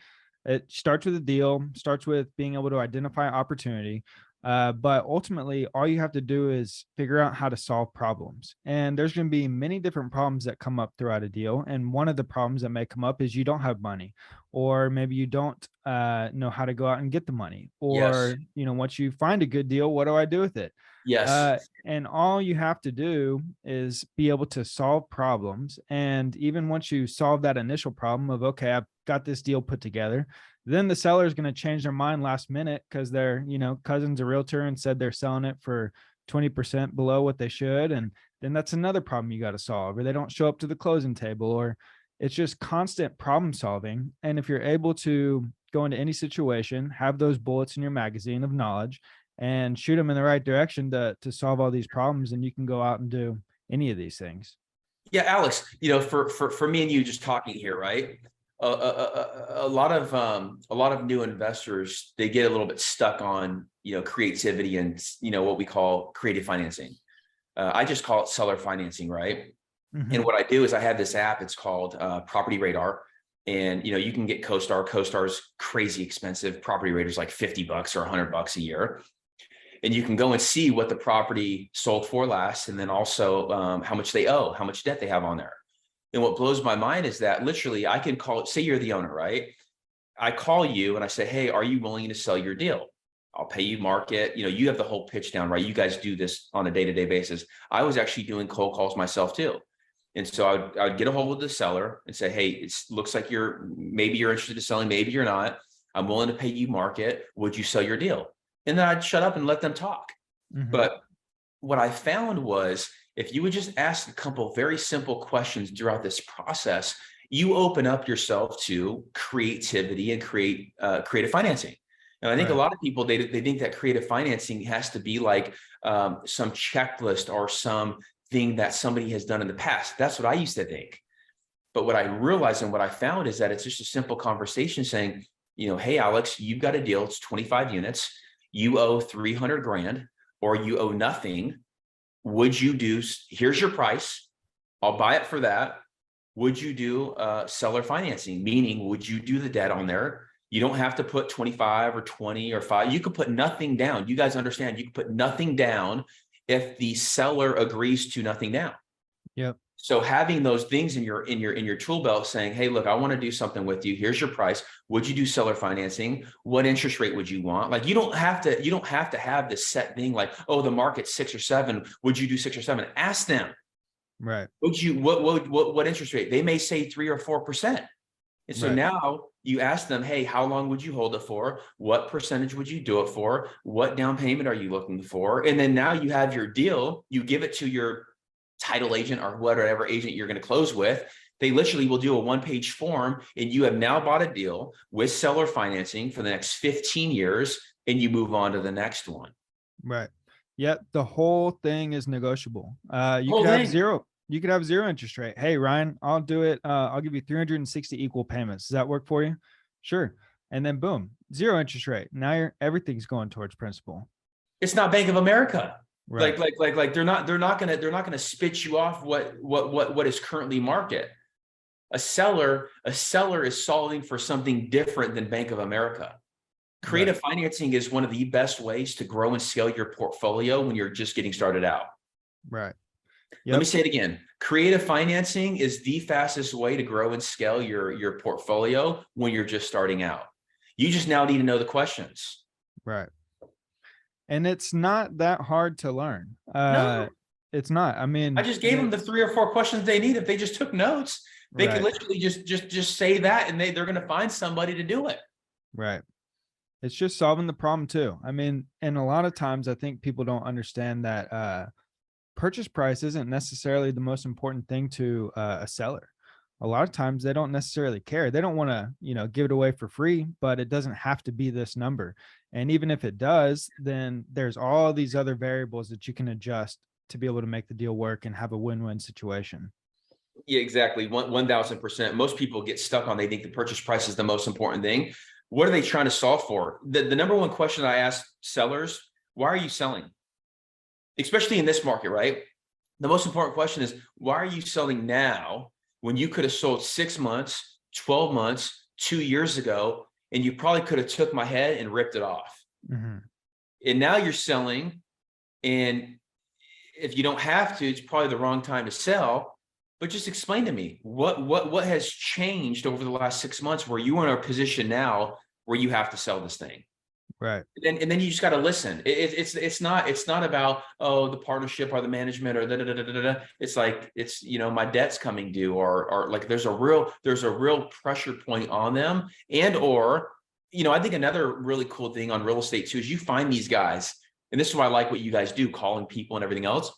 It starts with a deal, starts with being able to identify opportunity. But ultimately, all you have to do is figure out how to solve problems. And there's going to be many different problems that come up throughout a deal. And one of the problems that may come up is you don't have money, or maybe you don't know how to go out and get the money, or, once you find a good deal, what do I do with it? Yes. And all you have to do is be able to solve problems. And even once you solve that initial problem of, okay, I've got this deal put together, then the seller is going to change their mind last minute because their, cousin's a realtor and said they're selling it for 20% below what they should. And then that's another problem you got to solve, or they don't show up to the closing table, or, It's just constant problem solving. And if you're able to go into any situation, have those bullets in your magazine of knowledge and shoot them in the right direction to solve all these problems, and you can go out and do any of these things. Yeah, Alex, for me and you just talking here, right? A lot of new investors, they get a little bit stuck on, creativity and, what we call creative financing. I just call it seller financing, right? Mhm. And what I do is I have this app, it's called Property Radar. And, you can get CoStar. CoStar's crazy expensive. Property Radar's like $50 or $100 a year. And you can go and see what the property sold for last, and then also how much they owe, how much debt they have on there. And what blows my mind is that literally I can call it, say you're the owner, right? I call you and I say, hey, are you willing to sell your deal? I'll pay you market. You have the whole pitch down, right? You guys do this on a day-to-day basis. I was actually doing cold calls myself too. And so I would get a hold of the seller and say, hey, it looks like maybe you're interested in selling, maybe you're not. I'm willing to pay you market. Would you sell your deal? And then I'd shut up and let them talk. Mhm. But what I found was if you would just ask a couple very simple questions throughout this process, you open up yourself to creativity and creative financing. And I think Right. a lot of people, they think that creative financing has to be like some checklist or some thing that somebody has done in the past. That's what I used to think. But what I realized and what I found is that it's just a simple conversation saying, hey, Alex, you've got a deal. It's 25 units. You owe 300 grand or you owe nothing. Would you do, here's your price. I'll buy it for that. Would you do seller financing? Meaning, would you do the debt on there? You don't have to put 25 or 20 or 5. You could put nothing down. You guys understand, you can put nothing down if the seller agrees to nothing down. Yep. So having those things in your tool belt saying, hey, look, I want to do something with you. Here's your price. Would you do seller financing? What interest rate would you want? Like, you don't have to have this set thing like, oh, the market's 6 or 7. Would you do 6 or 7? Ask them. Right. What interest rate? They may say 3 or 4%. And so Right. now you ask them, hey, how long would you hold it for? What percentage would you do it for? What down payment are you looking for? And then now you have your deal. You give it to your title agent or whatever agent you're going to close with. They literally will do a 1-page form, and you have now bought a deal with seller financing for the next 15 years, and you move on to the next one. Right. Yep. The whole thing is negotiable. You Whole could have thing. zero. You could have zero interest rate. Hey, Ryan, I'll do it. I'll give you 360 equal payments. Does that work for you? Sure. And then boom, zero interest rate. Now everything's going towards principal. It's not Bank of America. Right. Like they're not gonna spit you off what is currently market. A seller is solving for something different than Bank of America. Creative financing is one of the best ways to grow and scale your portfolio when you're just getting started out. Right. Let me say it again. Creative financing is the fastest way to grow and scale your portfolio when you're just starting out. You just now need to know the questions. Right. And it's not that hard to learn. No. It's not. I mean, I just gave them the 3 or 4 questions they need. If they just took notes, they could literally just say that, and they're going to find somebody to do it. Right. It's just solving the problem too. I mean, and a lot of times I think people don't understand that purchase price isn't necessarily the most important thing to a seller. A lot of times they don't necessarily care. They don't want to, give it away for free, but it doesn't have to be this number. And even if it does, then there's all these other variables that you can adjust to be able to make the deal work and have a win-win situation. Yeah, exactly. 1,000%. Most people get stuck on, they think the purchase price is the most important thing. What are they trying to solve for? The number one question I ask sellers, why are you selling? Especially in this market, right? The most important question is, why are you selling now when you could have sold 6 months, 12 months, 2 years ago, and you probably could have took my head and ripped it off. Mm-hmm. And now you're selling, and if you don't have to, it's probably the wrong time to sell. But just explain to me what has changed over the last 6 months where you are in a position now where you have to sell this thing. Right. And then you just got to listen. It's not about, oh, the partnership or the management or da. It's like, it's, my debt's coming due, or like there's a real pressure point on them. And, or, I think another really cool thing on real estate too, is you find these guys, and this is why I like what you guys do, calling people and everything else.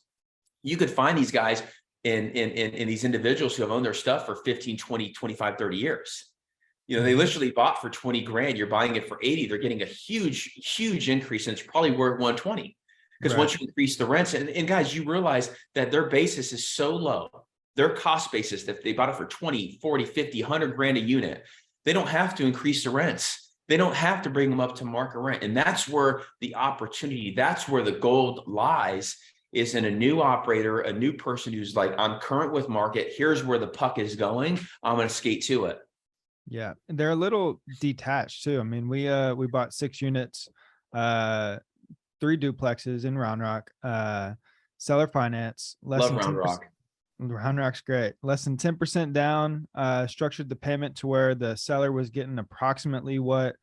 You could find these guys, and these individuals who have owned their stuff for 15, 20, 25, 30 years. They literally bought for 20 grand. You're buying it for 80. They're getting a huge increase, and it's probably worth 120. Because once you increase the rents, and guys, you realize that their basis is so low, their cost basis, that they bought it for 20, 40, 50, 100 grand a unit. They don't have to increase the rents. They don't have to bring them up to market rent. And that's where the opportunity, that's where the gold lies, is in a new operator, a new person who's like, I'm current with market. Here's where the puck is going. I'm going to skate to it. Yeah. And they're a little detached too. I mean, we bought 6 units, 3 duplexes in Round Rock, seller finance, less Love than Round 10%. Rock. Round Rock's great. Less than 10% down, structured the payment to where the seller was getting approximately what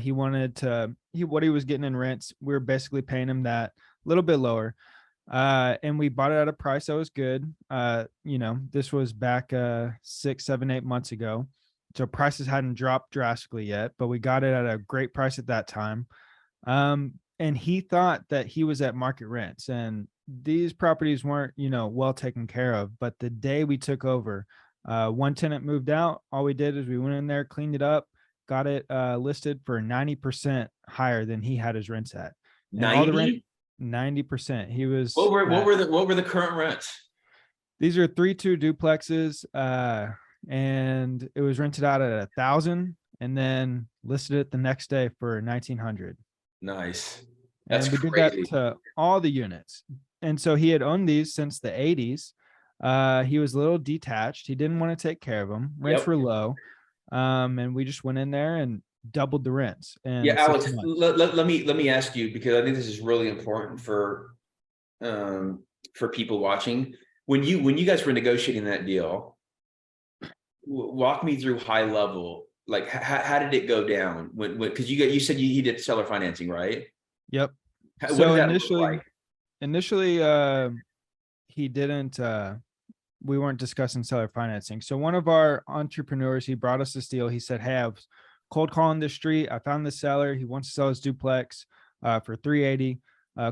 he was getting in rents. We were basically paying him that, a little bit lower. And we bought it at a price that was good. This was back 6, 7, 8 months ago. So prices hadn't dropped drastically yet, but we got it at a great price at that time. And he thought that he was at market rents, and these properties weren't, well taken care of. But the day we took over, one tenant moved out. All we did is we went in there, cleaned it up, got it listed for 90% higher than he had his rents at. And 90? all the rent, 90%. He was. What were the current rents? These are 3-2 duplexes, and it was rented out at 1,000, and then listed it the next day for 1,900. Nice. That's and we crazy. did that to all the units. And so he had owned these since the 80s. He was a little detached. He didn't want to take care of them. Rents were low. And we just went in there and doubled the rents. And yeah, Alex, let me ask you, because I think this is really important for people watching. When you guys were negotiating that deal, walk me through high level. Like, how did it go down? Because you said you did seller financing, right? Yep. What So did that look like? initially, he didn't. We weren't discussing seller financing. So one of our entrepreneurs, he brought us this deal. He said, "Hey, I was cold calling this street. I found this seller. He wants to sell his duplex for 380.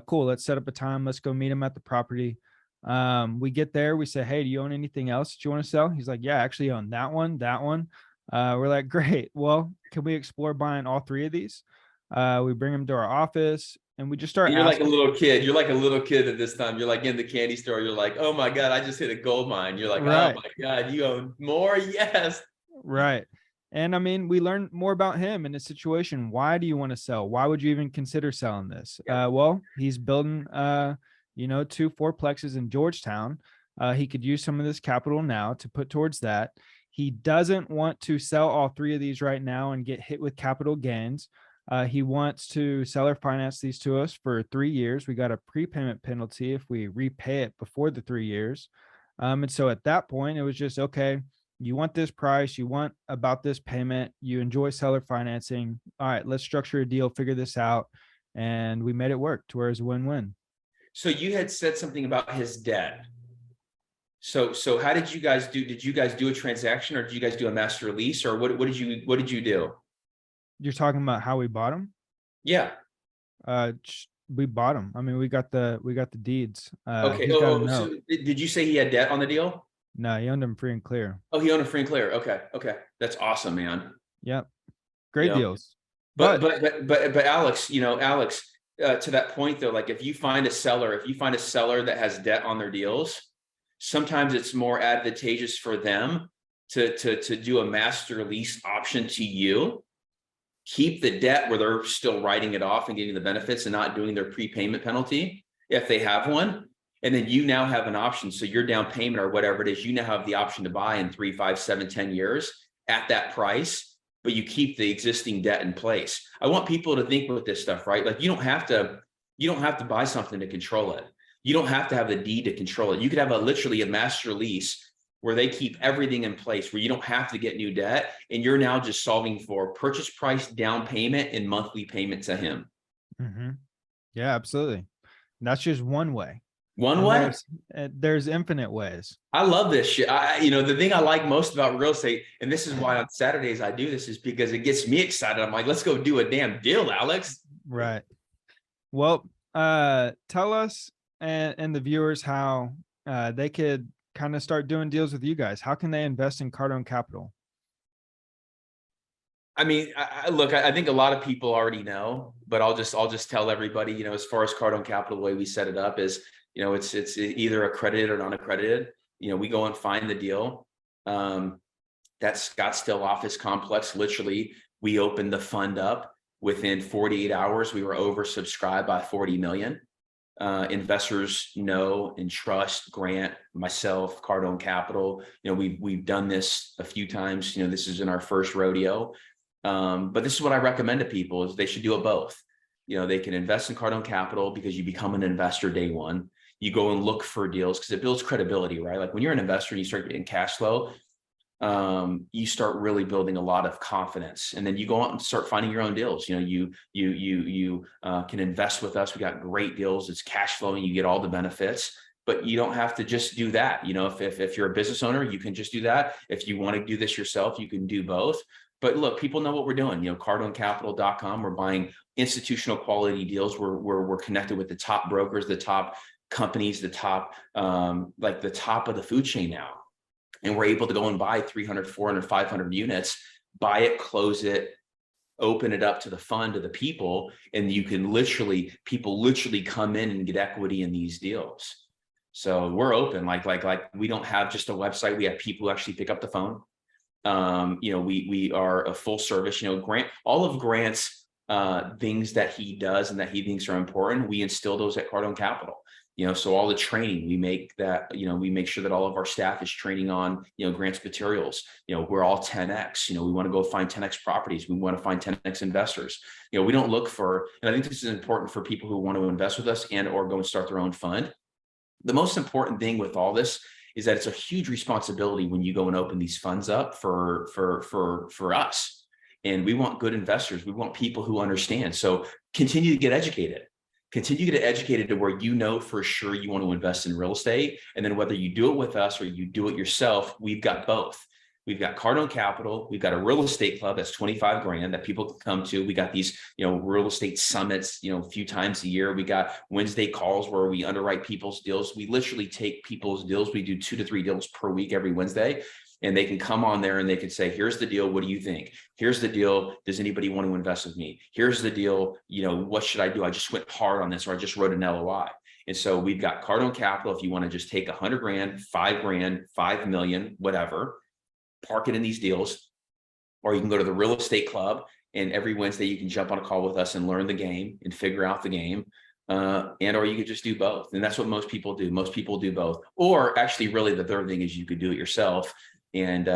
Cool. Let's set up a time. Let's go meet him at the property." We get there. We say, "Hey, do you own anything else that you want to sell?" He's like, "Yeah, I actually own that one, that one." We're like, "Great. Well, can we explore buying all 3 of these?" We bring them to our office, and we just start. You're like a little kid. You're like a little kid at this time. You're like in the candy store. You're like, "Oh my God, I just hit a gold mine." You're like, right. "Oh my God, you own more?" Yes. Right. And I mean, we learned more about him and his situation. Why do you want to sell? Why would you even consider selling this? Yeah. Well, he's building, 2 fourplexes in Georgetown. He could use some of this capital now to put towards that. He doesn't want to sell all 3 of these right now and get hit with capital gains. He wants to seller finance these to us for 3 years. We got a prepayment penalty if we repay it before the 3 years. And so at that point, it was just, okay, you want this price, you want about this payment, you enjoy seller financing. All right, let's structure a deal, figure this out. And we made it work to where it's a win-win. So you had said something about his debt. So how did you guys do? Did you guys do a transaction, or did you guys do a master lease, or what did you do? You're talking about how we bought them? Yeah. We bought them. I mean, we got the deeds. Okay. So did you say he had debt on the deal? No, he owned them free and clear. Oh, he owned a free and clear. Okay. That's awesome, man. Yep. Great deals. But Alex, to that point though, like if you find a seller that has debt on their deals, sometimes it's more advantageous for them to do a master lease option to you, keep the debt where they're still writing it off and getting the benefits and not doing their prepayment penalty if they have one. And then you now have an option. So your down payment or whatever it is, you now have the option to buy in 3, 5, 7, 10 years at that price, but you keep the existing debt in place. I want people to think with this stuff, right? Like you don't have to buy something to control it. You don't have to have the deed to control it. You could have literally a master lease where they keep everything in place, where you don't have to get new debt. And you're now just solving for purchase price, down payment, and monthly payment to him. Mm-hmm. Yeah, absolutely. And that's just one way. One way? There's infinite ways. I love this shit. The thing I like most about real estate, and this is why on Saturdays I do this, is because it gets me excited. I'm like, let's go do a damn deal, Alex. Right. Well, tell us and the viewers how they could kind of start doing deals with you guys? How can they invest in Cardone Capital? I mean, I think a lot of people already know, but I'll just tell everybody, you know, as far as Cardone Capital, the way we set it up is, you know, it's either accredited or non-accredited. You know, we go and find the deal. That Scottsdale office complex, literally, we opened the fund up within 48 hours. We were oversubscribed by 40 million. Investors know and trust Grant, myself, Cardone Capital. You know, we've done this a few times. You know, this isn't our first rodeo. But this is what I recommend to people is they should do it both. You know, they can invest in Cardone Capital because you become an investor day one. You go and look for deals because it builds credibility, right? Like when you're an investor and you start getting cash flow, you start really building a lot of confidence, and then you go out and start finding your own deals. You know, you can invest with us. We got great deals. It's cash flowing. You get all the benefits. But you don't have to just do that. You know, if you're a business owner, you can just do that. If you want to do this yourself, you can do both. But look, people know what we're doing. You know, cardonecapital.com. We're buying institutional quality deals. We're connected with the top brokers, the top companies, the top like the top of the food chain now. And we're able to go and buy 300, 400, 500 units, buy it, close it, open it up to the fund, to the people, and you can people literally come in and get equity in these deals. So we're open, like we don't have just a website. We have people who actually pick up the phone. You know, we are a full service, you know, all of Grant's things that he does and that he thinks are important, we instill those at Cardone Capital. You know, so all the training we make that, you know, we make sure that all of our staff is training on, you know, Grant's materials. You know, we're all 10X, you know, we want to go find 10X properties. We want to find 10X investors. You know, we don't look for, and I think this is important for people who want to invest with us and or go and start their own fund. The most important thing with all this is that it's a huge responsibility when you go and open these funds up for us. And we want good investors. We want people who understand. So continue to get educated. Continue to get educated to where you know for sure you want to invest in real estate. And then whether you do it with us or you do it yourself, we've got both. We've got Cardone Capital. We've got a real estate club that's 25 grand that people can come to. We got these, you know, real estate summits, you know, a few times a year. We got Wednesday calls where we underwrite people's deals. We literally take people's deals. We do 2 to 3 deals per week every Wednesday. And they can come on there and they can say, here's the deal. What do you think? Here's the deal. Does anybody want to invest with me? Here's the deal. You know, what should I do? I just went hard on this, or I just wrote an LOI. And so we've got Cardone Capital. If you want to just take 100 grand, 5 grand, 5 million, whatever, park it in these deals, or you can go to the real estate club and every Wednesday you can jump on a call with us and learn the game and figure out the game. And or you could just do both. And that's what most people do. Most people do both. Or actually, really, the third thing is you could do it yourself. And,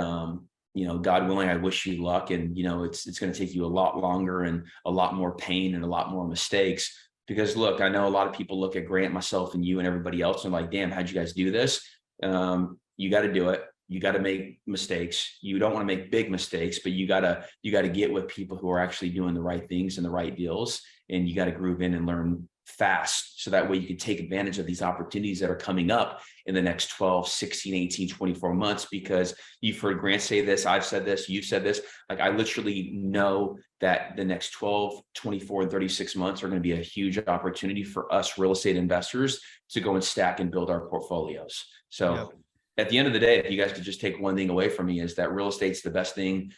you know, God willing, I wish you luck. And, you know, it's going to take you a lot longer and a lot more pain and a lot more mistakes. Because look, I know a lot of people look at Grant, myself, and you and everybody else and like, damn, how'd you guys do this? You got to do it. You got to make mistakes. You don't want to make big mistakes, but you got to get with people who are actually doing the right things and the right deals. And you got to groove in and learn fast. So that way you can take advantage of these opportunities that are coming up in the next 12, 16, 18, 24 months, because you've heard Grant say this, I've said this, you've said this. Like I literally know that the next 12, 24, and 36 months are going to be a huge opportunity for us real estate investors to go and stack and build our portfolios. So yep. At the end of the day, if you guys could just take one thing away from me, is that real estate's the best thing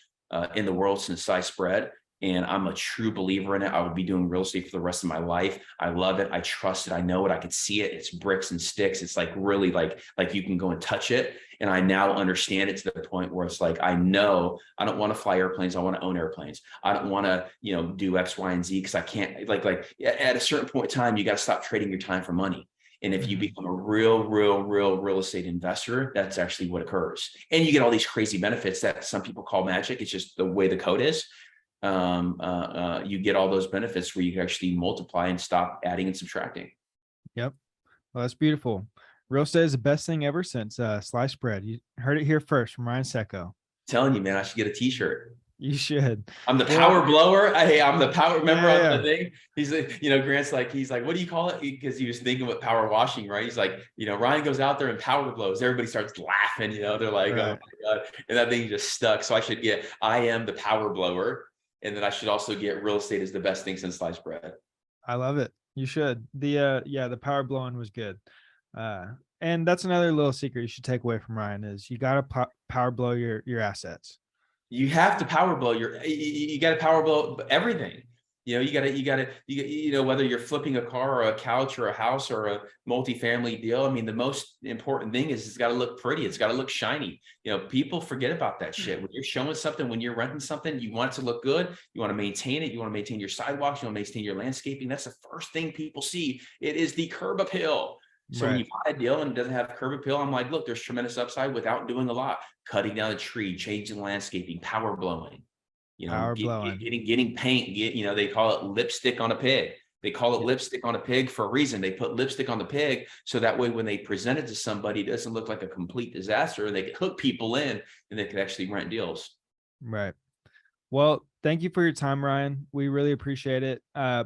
in the world since sliced bread. And I'm a true believer in it. I would be doing real estate for the rest of my life. I love it. I trust it. I know it. I could see it. It's bricks and sticks. It's like really like you can go and touch it. And I now understand it to the point where it's like, I know I don't want to fly airplanes. I want to own airplanes. I don't want to, you know, do X, Y, and Z because I can't like at a certain point in time, you got to stop trading your time for money. And if you become a real estate investor, that's actually what occurs. And you get all these crazy benefits that some people call magic. It's just the way the code is. You get all those benefits where you can actually multiply and stop adding and subtracting. Yep. Well, that's beautiful. Real estate is the best thing ever since sliced bread. You heard it here first from Ryan Tseko. Telling you, man, I should get a t-shirt. You should. I'm the power blower. I'm the power. Remember on the thing? He's like, you know, Grant's like, he's like, what do you call it? Because he was thinking about power washing, right? He's like, you know, Ryan goes out there and power blows. Everybody starts laughing, you know, they're like, right. Oh my God. And that thing just stuck. So I should get, I am the power blower. And then I should also get real estate is the best thing since sliced bread. I love it. You should. The power blowing was good. And that's another little secret you should take away from Ryan is you got to power blow your assets. You have to power blow you got to power blow everything. You know, whether you're flipping a car or a couch or a house or a multifamily deal. I mean, the most important thing is it's got to look pretty. It's got to look shiny. You know, people forget about that shit. When you're showing something, when you're renting something, you want it to look good. You want to maintain it. You want to maintain your sidewalks. You want to maintain your landscaping. That's the first thing people see. It is the curb appeal. So when you buy a deal and it doesn't have curb appeal, I'm like, look, there's tremendous upside without doing a lot. Cutting down a tree, changing landscaping, power blowing. You know, getting paint, you know, they call it lipstick on a pig. They call it lipstick on a pig for a reason. They put lipstick on the pig so that way when they present it to somebody, it doesn't look like a complete disaster. They can hook people in and they can actually rent deals. Right. Well, thank you for your time, Ryan. We really appreciate it.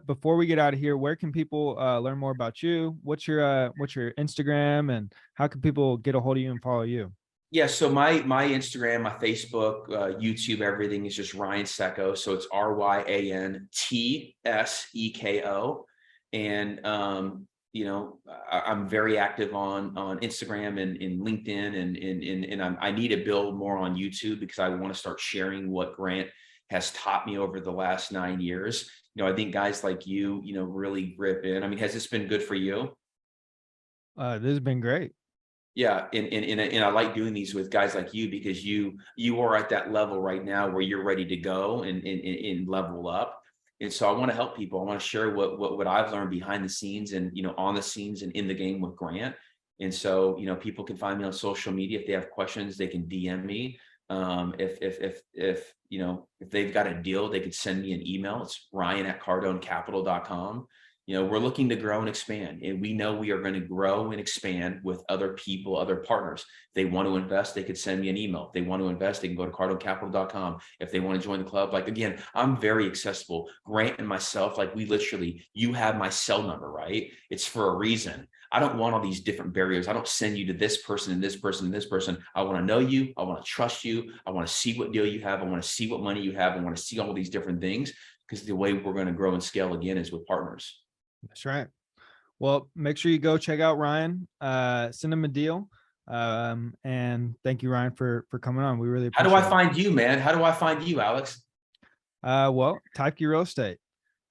Before we get out of here, where can people learn more about you? What's your Instagram, and how can people get a hold of you and follow you? Yeah, so my Instagram, my Facebook, YouTube, everything is just Ryan Tseko. So it's RyanTseko. And you know, I'm very active on Instagram and in LinkedIn, and I need to build more on YouTube because I want to start sharing what Grant has taught me over the last 9 years. You know, I think guys like you know, really grip in. I mean, has this been good for you? This has been great. Yeah, and I like doing these with guys like you because you are at that level right now where you're ready to go and level up. And so I want to help people. I want to share what I've learned behind the scenes and, you know, on the scenes and in the game with Grant. And so, you know, people can find me on social media. If they have questions, they can DM me. If you know, if they've got a deal, they could send me an email. It's ryan@cardonecapital.com. You know, we're looking to grow and expand, and we know we are going to grow and expand with other people, other partners. If they want to invest, they could send me an email. If they want to invest, they can go to cardonecapital.com. If they want to join the club, like, again, I'm very accessible. Grant and myself, like, we literally, you have my cell number, right? It's for a reason. I don't want all these different barriers. I don't send you to this person and this person and this person. I want to know you. I want to trust you. I want to see what deal you have. I want to see what money you have. I want to see all these different things, because the way we're going to grow and scale again is with partners. That's right. Well, make sure you go check out Ryan, send him a deal. And thank you, Ryan, for coming on. We really appreciate it. How do I find you, man? How do I find you, Alex? Well, Teifke Real Estate.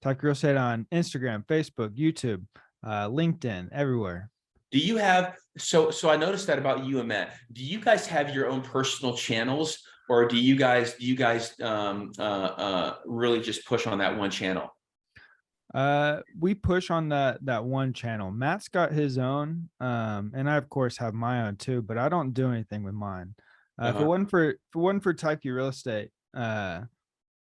Teifke Real Estate on Instagram, Facebook, YouTube, LinkedIn, everywhere. Do you have, so I noticed that about you and Matt. Do you guys have your own personal channels, or do you guys really just push on that one channel? We push on that one channel. Matt's got his own, and I of course have my own too, but I don't do anything with mine. If it wasn't for Teifke Real Estate,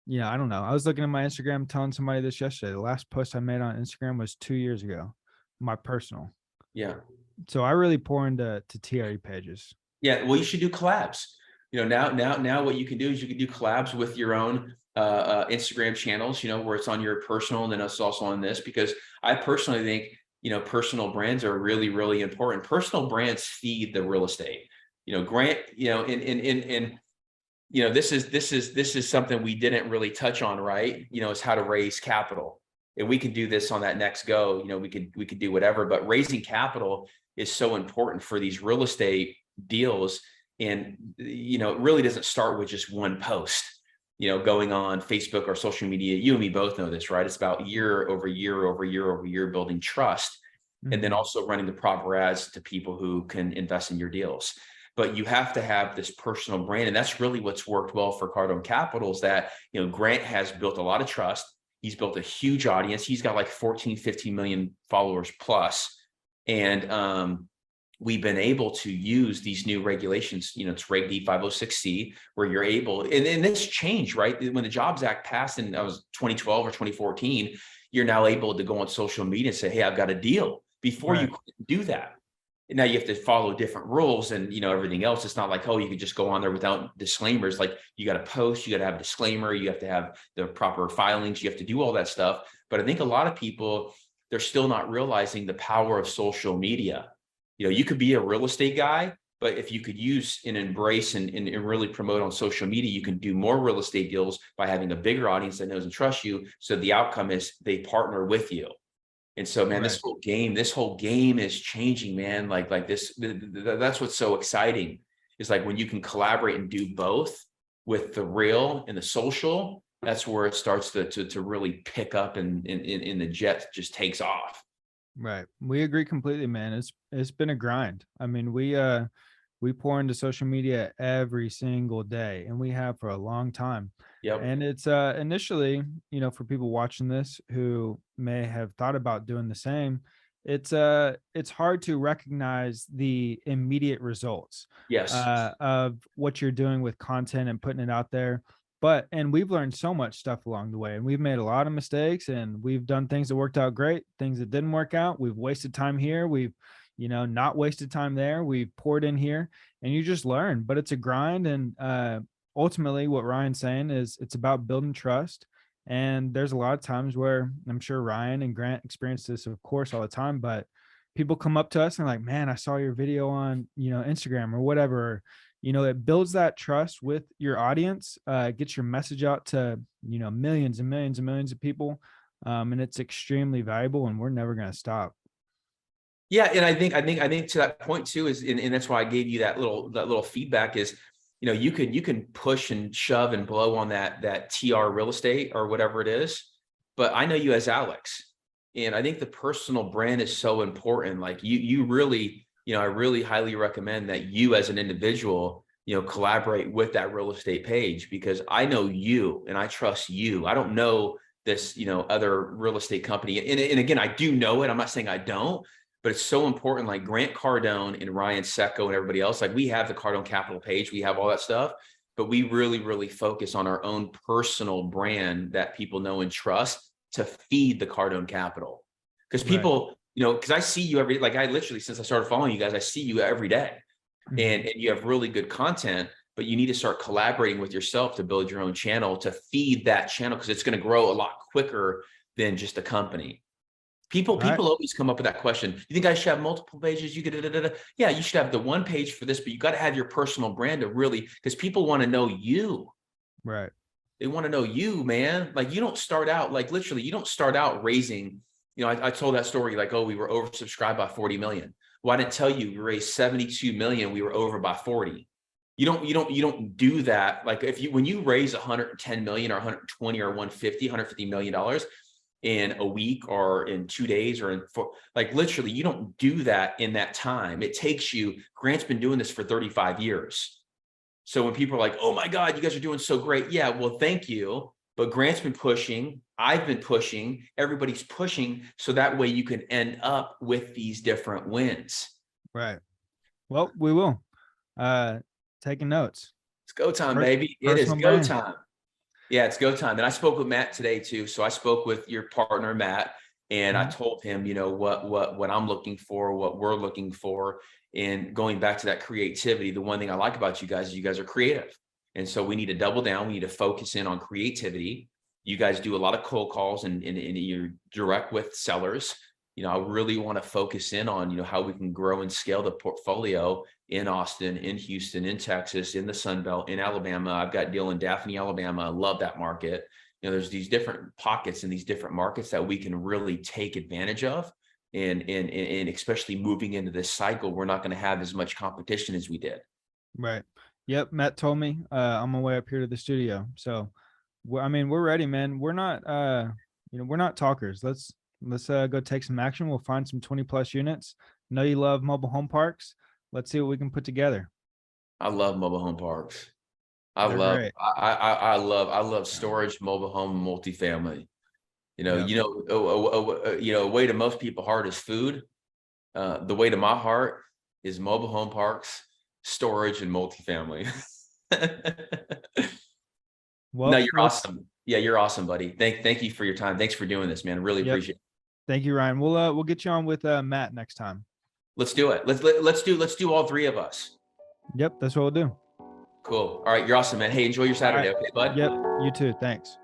you know, I don't know. I was looking at my Instagram, telling somebody this yesterday. The last post I made on Instagram was 2 years ago, my personal. Yeah. So I really pour into TRE pages. Yeah. Well, you should do collabs. You know, now what you can do is you can do collabs with your own Instagram channels, you know, where it's on your personal and then it's also on this, because I personally think, you know, personal brands are really, really important. Personal brands feed the real estate. You know, Grant, you know, in you know, this is something we didn't really touch on, right? You know, is how to raise capital. And we can do this on that next go. You know, we could do whatever, but raising capital is so important for these real estate deals. And, you know, it really doesn't start with just one post, you know, going on Facebook or social media. You and me both know this, right? It's about year over year building trust, and then also running the proper ads to people who can invest in your deals. But you have to have this personal brand. And that's really what's worked well for Cardone Capital, is that, you know, Grant has built a lot of trust. He's built a huge audience. He's got like 14, 15 million followers plus. And we've been able to use these new regulations. You know, it's Reg D 506C, where you're able, and this changed, right? When the Jobs Act passed in 2012 or 2014, you're now able to go on social media and say, hey, I've got a deal. Before you couldn't do that. Now you have to follow different rules and, you know, everything else. It's not like, oh, you could just go on there without disclaimers. Like, you got to post, you got to have a disclaimer, you have to have the proper filings, you have to do all that stuff. But I think a lot of people, they're still not realizing the power of social media. You know, you could be a real estate guy, but if you could use and embrace and really promote on social media, you can do more real estate deals by having a bigger audience that knows and trusts you. So the outcome is they partner with you. And so, man, Right. this whole game is changing, man. Like this, that's what's so exciting is like when you can collaborate and do both with the real and the social, that's where it starts to really pick up and the jet just takes off. Right. We agree completely, man. It's been a grind. I mean, we pour into social media every single day, and we have for a long time. Yep. And it's initially, for people watching this who may have thought about doing the same, it's hard to recognize the immediate results Yes. of what you're doing with content and putting it out there. And we've learned so much stuff along the way, and we've made a lot of mistakes, and we've done things that worked out great, things that didn't work out. We've wasted time here. We've, not wasted time there. We've poured in here, and you just learn, but it's a grind. And ultimately what Ryan's saying is it's about building trust. And there's a lot of times where I'm sure Ryan and Grant experience this, of course, all the time, but people come up to us and like, man, I saw your video on, Instagram or whatever. It builds that trust with your audience, gets your message out to, millions and millions and millions of people. And it's extremely valuable, and we're never going to stop. Yeah. And I think to that point too is, and that's why I gave you that little feedback is, you can push and shove and blow on that TR real estate or whatever it is. But I know you as Alex, and I think the personal brand is so important. Like you really, I really highly recommend that you as an individual, collaborate with that real estate page, because I know you and I trust you. I don't know this, other real estate company. And again, I do know it. I'm not saying I don't, but it's so important. Like Grant Cardone and Ryan Tseko and everybody else, like we have the Cardone Capital page, we have all that stuff, but we really, really focus on our own personal brand that people know and trust to feed the Cardone Capital. Because people, because I see you I literally, since I started following you guys, I see you every day. Mm-hmm. and you have really good content, but you need to start collaborating with yourself to build your own channel, to feed that channel, because it's going to grow a lot quicker than just a company. People always come up with that question. You think I should have multiple pages? You could, yeah, you should have the one page for this, but you got to have your personal brand to really, because people want to know you. Right. They want to know you, man. Like you don't start out, like literally, you don't start out raising, I told that story, like, oh, we were oversubscribed by 40 million. Well, I didn't tell you we raised 72 million. We were over by 40. You don't do that. Like when you raise 110 million or 120 or 150 million in a week or in 2 days or like literally, you don't do that in that time. It takes you, Grant's been doing this for 35 years. So when people are like, oh my God, you guys are doing so great. Yeah, well, thank you. But Grant's been pushing, I've been pushing, everybody's pushing. So that way you can end up with these different wins. Right. Well, we will. Taking notes. It's go time, baby. It is go time. Yeah, it's go time. And I spoke with Matt today too. So I spoke with your partner, Matt, and I told him, what I'm looking for, what we're looking for. And going back to that creativity, the one thing I like about you guys is you guys are creative. And so we need to double down. We need to focus in on creativity. You guys do a lot of cold calls and you're direct with sellers. I really want to focus in on, how we can grow and scale the portfolio in Austin, in Houston, in Texas, in the Sun Belt, in Alabama. I've got a deal in Daphne, Alabama. I love that market. There's these different pockets in these different markets that we can really take advantage of. And especially moving into this cycle, we're not going to have as much competition as we did. Right. Yep. Matt told me on my way up here to the studio. So, we're ready, man. We're not, we're not talkers. Let's go take some action. We'll find some 20+ units. Know you love mobile home parks. Let's see what we can put together. I love mobile home parks. I love storage, mobile home, multifamily. A way to most people's heart is food. The way to my heart is mobile home parks, storage, and multifamily. Well, no, you're awesome. Yeah, you're awesome, buddy. Thank you for your time. Thanks for doing this, man. Really appreciate it. Thank you, Ryan. We'll get you on with Matt next time. Let's do it. Let's do all three of us. Yep, that's what we'll do. Cool. All right, you're awesome, man. Hey, enjoy your Saturday, okay, bud? Yep, you too. Thanks.